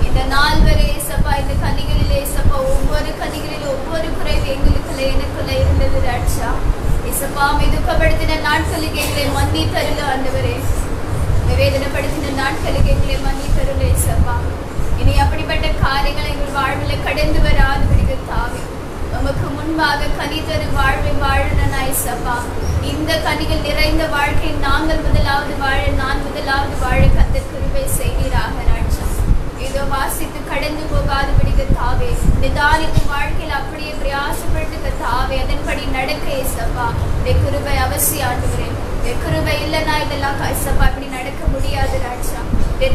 இந்த நாள் வரை சபா இந்த கனிகளிலே சபா ஒவ்வொரு கனிகளிலும் ஒவ்வொரு குறைவு எங்களுக்குள்ள எனக்குள்ள இருந்தது ராஜா. இசப்பா துக்கப்படுத்தின நாட்களுக்கு எங்களை மன்னி தருள ஆண்டவரே, வேதனைப்படுத்தின நாட்களுக்கு எங்களை மன்னி தருள இசப்பா. இனி அப்படிப்பட்ட காரியங்களை எங்கள் வாழ்வில் கடந்து வராதபடிக்கு தாவி உமக்கு முன்பாக கனி தரும் வாழ்வை வாழணும் ஐசப்பா. இந்த கனிகள் நிறைந்த வாழ்க்கை நாங்கள் முதலாவது வாழ, நான் முதலாவது வாழ கர்த்தர் கிருபை செய்வீராக ராஜா. ஏதோ வாசித்து கடந்து போகாதபடி கர்த்தாவே, நிதானிக்கும் வாழ்க்கையில் அப்படியே பிரயாசப்பட்டு கர்த்தாவே அதன்படி நடக்க ஏசப்பா கிருபை அவசியம் ஆண்டுகிறேன். கிருபை இல்லைன்னா இதெல்லாம் ஏசப்பா இப்படி நடக்க முடியாது ராஜா.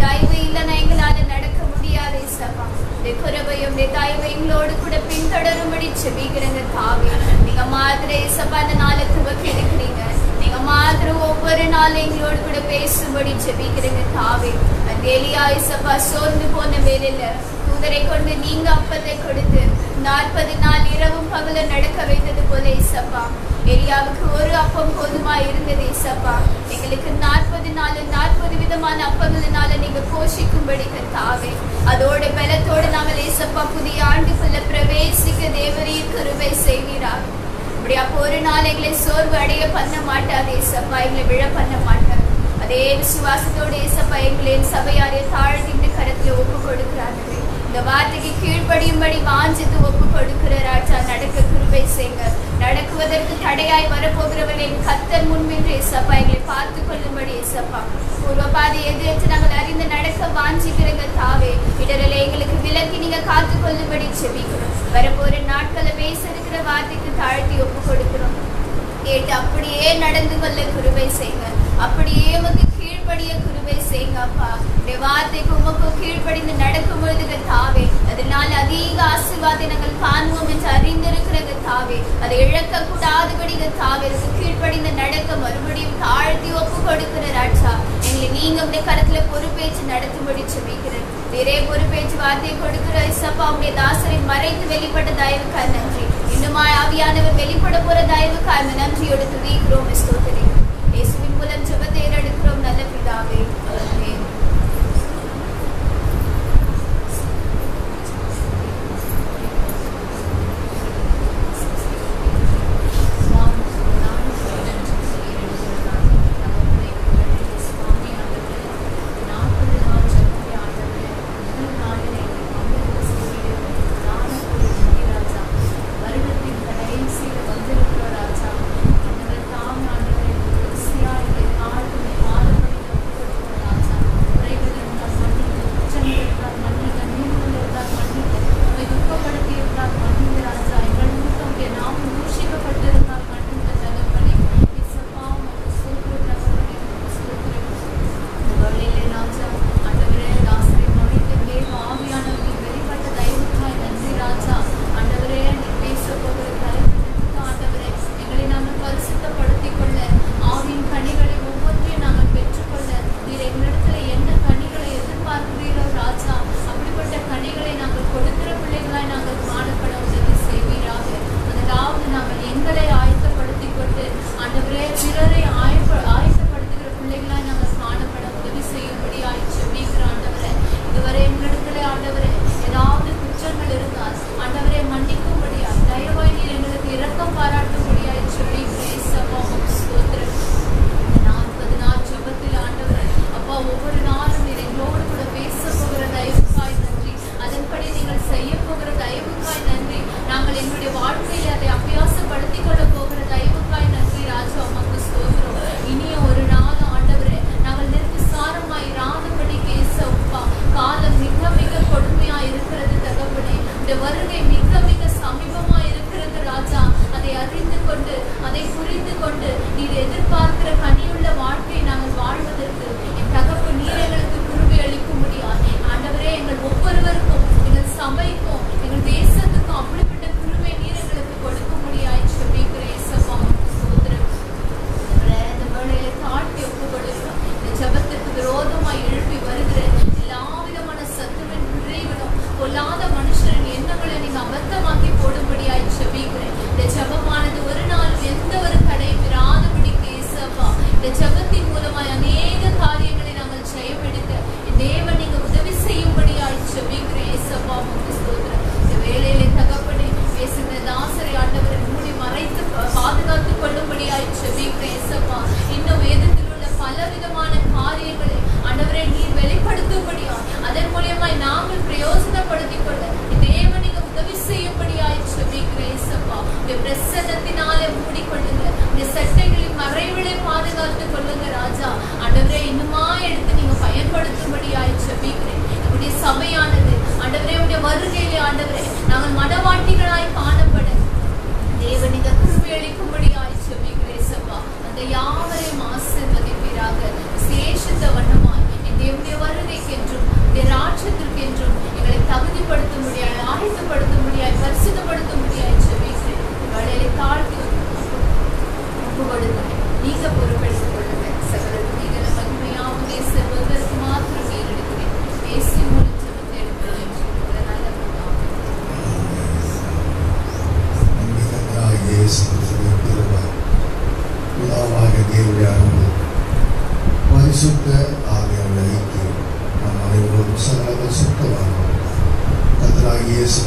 தயவு இல்லைன்னா எங்களால நடக்க முடியாது ஏசப்பா. கிருபையும் தயவு எங்களோடு கூட பின்தொடரும்படி செபிக்கிறேங்க தாவே. நீங்க மாதிரி ஏசப்பா இந்த நாளை துவக்கி இருக்கிறீங்க. நீங்க மாதிரி ஒவ்வொரு நாளும் எங்களோடு கூட பேசும்படி செபிக்கிறேங்க தாவே. அந்த எலியா ஏசப்பா சோர்ந்து போன வேலையில தூதரை கொண்டு நீங்க அப்பத்தை கொடுத்து 40 நாள் இரவும் பகல நடக்க வைத்தது போல ஏசப்பா எலியாவுக்கு ஒரு அப்பம் போதுமா இருந்தது ஏசப்பா. எங்களுக்கு 40 நாள் 40 விதமான அப்பங்களினால நீங்க போஷிக்கும்படி கர்த்தாவே. அதோட பலத்தோடு நாங்கள் ஏசப்பா புதிய ஆண்டுக்குள்ள பிரவேசிக்க தேவரீர் கிருபை செய்வீராக. அப்படியா ஒரு நாள் எங்களை சோர்வு அடைய பண்ண மாட்டாது ஏசப்பா, எங்களை விழ பண்ண மாட்டாது. அதே விசுவாசத்தோடு ஏசப்பா எங்களை சபையாரை தாழ்த்திட்டு கரத்துல ஒப்பு கொடுக்கிறார்கள். இந்த வார்த்தைக்கு கீழ்ப்படியும்படி வாஞ்சித்து ஒப்பு கொடுக்கிற ராஜா நடக்க கிருபை செய்யுங்க. நடக்குவதற்கு தடையாய் வரப்போகிறவர்களை கர்த்தர் முன்பின்று ஏசப்பா எங்களை பார்த்து கொள்ளும்படி ஏசப்பா பூர்வ பாதை எதிர்த்து நாங்கள் அறிந்து நடக்க வாஞ்சிக்கிறங்க தாவே. இடரலை எங்களுக்கு விலக்கி நீங்க காத்து கொள்ளும்படி செபிக்கிறோம். வரப்போற நாட்களை பேசிருக்கிற வார்த்தைக்கு தாழ்த்தி ஒப்பு கொடுக்கிறோம். கேட்டு அப்படியே நடந்து கொள்ள கிருபை செய்யுங்க. அப்படியே உமக்கு கீழ்ப்படிய கிருபை செய்யுங்க அப்பா. வார்த்தைக்கு உமக்கு கீழ்ப்படிந்து நடக்கும் பொழுது தாவே அதனால அதிக ஆசீர்வாதத்தை நாங்கள் காணுவோம் என்று அறிந்திருக்கிறது தாவே. அதை இழக்க கூடாதபடி தாவே கீழ்ப்படிந்து நடக்க மறுபடியும் தாழ்த்தி ஒப்பு கொடுக்கிற ராஜா எங்களை நீங்க உடைய கருத்துல பொறுப்பேற்று நடத்தும்படி செபிக்கிறேன். நிறைய பொறுப்பேற்று வார்த்தையை கொடுக்கிற இசப்பா உடைய தாசரை மறைத்து வெளிப்பட்ட தயவுக்காய் நன்றி. இன்னுமா ஆவியானவர் வெளிப்பட போற தயவுக்காய் நன்றியோடு துதிக்கிறோம் ஸ்தோத்திரிக்கிறோம். இயேசுவின் மூலம் ஜெபத்தை ஏறெடுக்கிறோம் நல்ல பிதாவே. ஆமென். உடைய பிரசன்னத்தினாலே மூடிக்கொள்ளுங்க. உடைய சட்டைகளின் மறைவிலை பாதுகாத்துக் கொள்ளுங்க ராஜா. ஆண்டவரே, இன்னுமா எடுத்து நீங்க பயன்படுத்தும்படியாய் ஜெபிக்கிறேன். உடைய சபையானது ஆண்டவரே உடைய வருகையிலே ஆண்டவரே நாங்கள் மனவாட்டிகளாய் காணப்பட தேவன் இந்த கிருபை அளிக்கும்படியாய் ஜெபிக்கிறேன் சபா. அந்த யாவரையும் ஆசீர்வதிப்பீராக. விசேஷித்த வண்ணமாய் என் தேவனுடைய வருகைக்கென்றும் உடைய ராஜ்யத்திற்கென்றும் எங்களை தகுதிப்படுத்தும்படியாய், ஆயத்தப்படுத்தும்படியாய், பரிசுத்தப்படுத்தும்படியாய் ஜெபிக்கிறேன். வேலையை தாழ்த்தி ஒப்பு கொடுக்கிறேன். நீங்க பொறுப்பெடுத்துக் கொள்ளுங்க. சகல துதிகளை மகிமையாவும் தேசத்திற்கு மாத்திரம் நீரெடுக்கிறேன். பேசி மூலம் ஜெபத்தை எடுக்கிறேன். நல்ல பரிசுத்த ஆவியானவருடைய ஐக்கியம் நம் அனைவரோடும் சகல சுத்தமாக கர்த்தராகிய இயேசு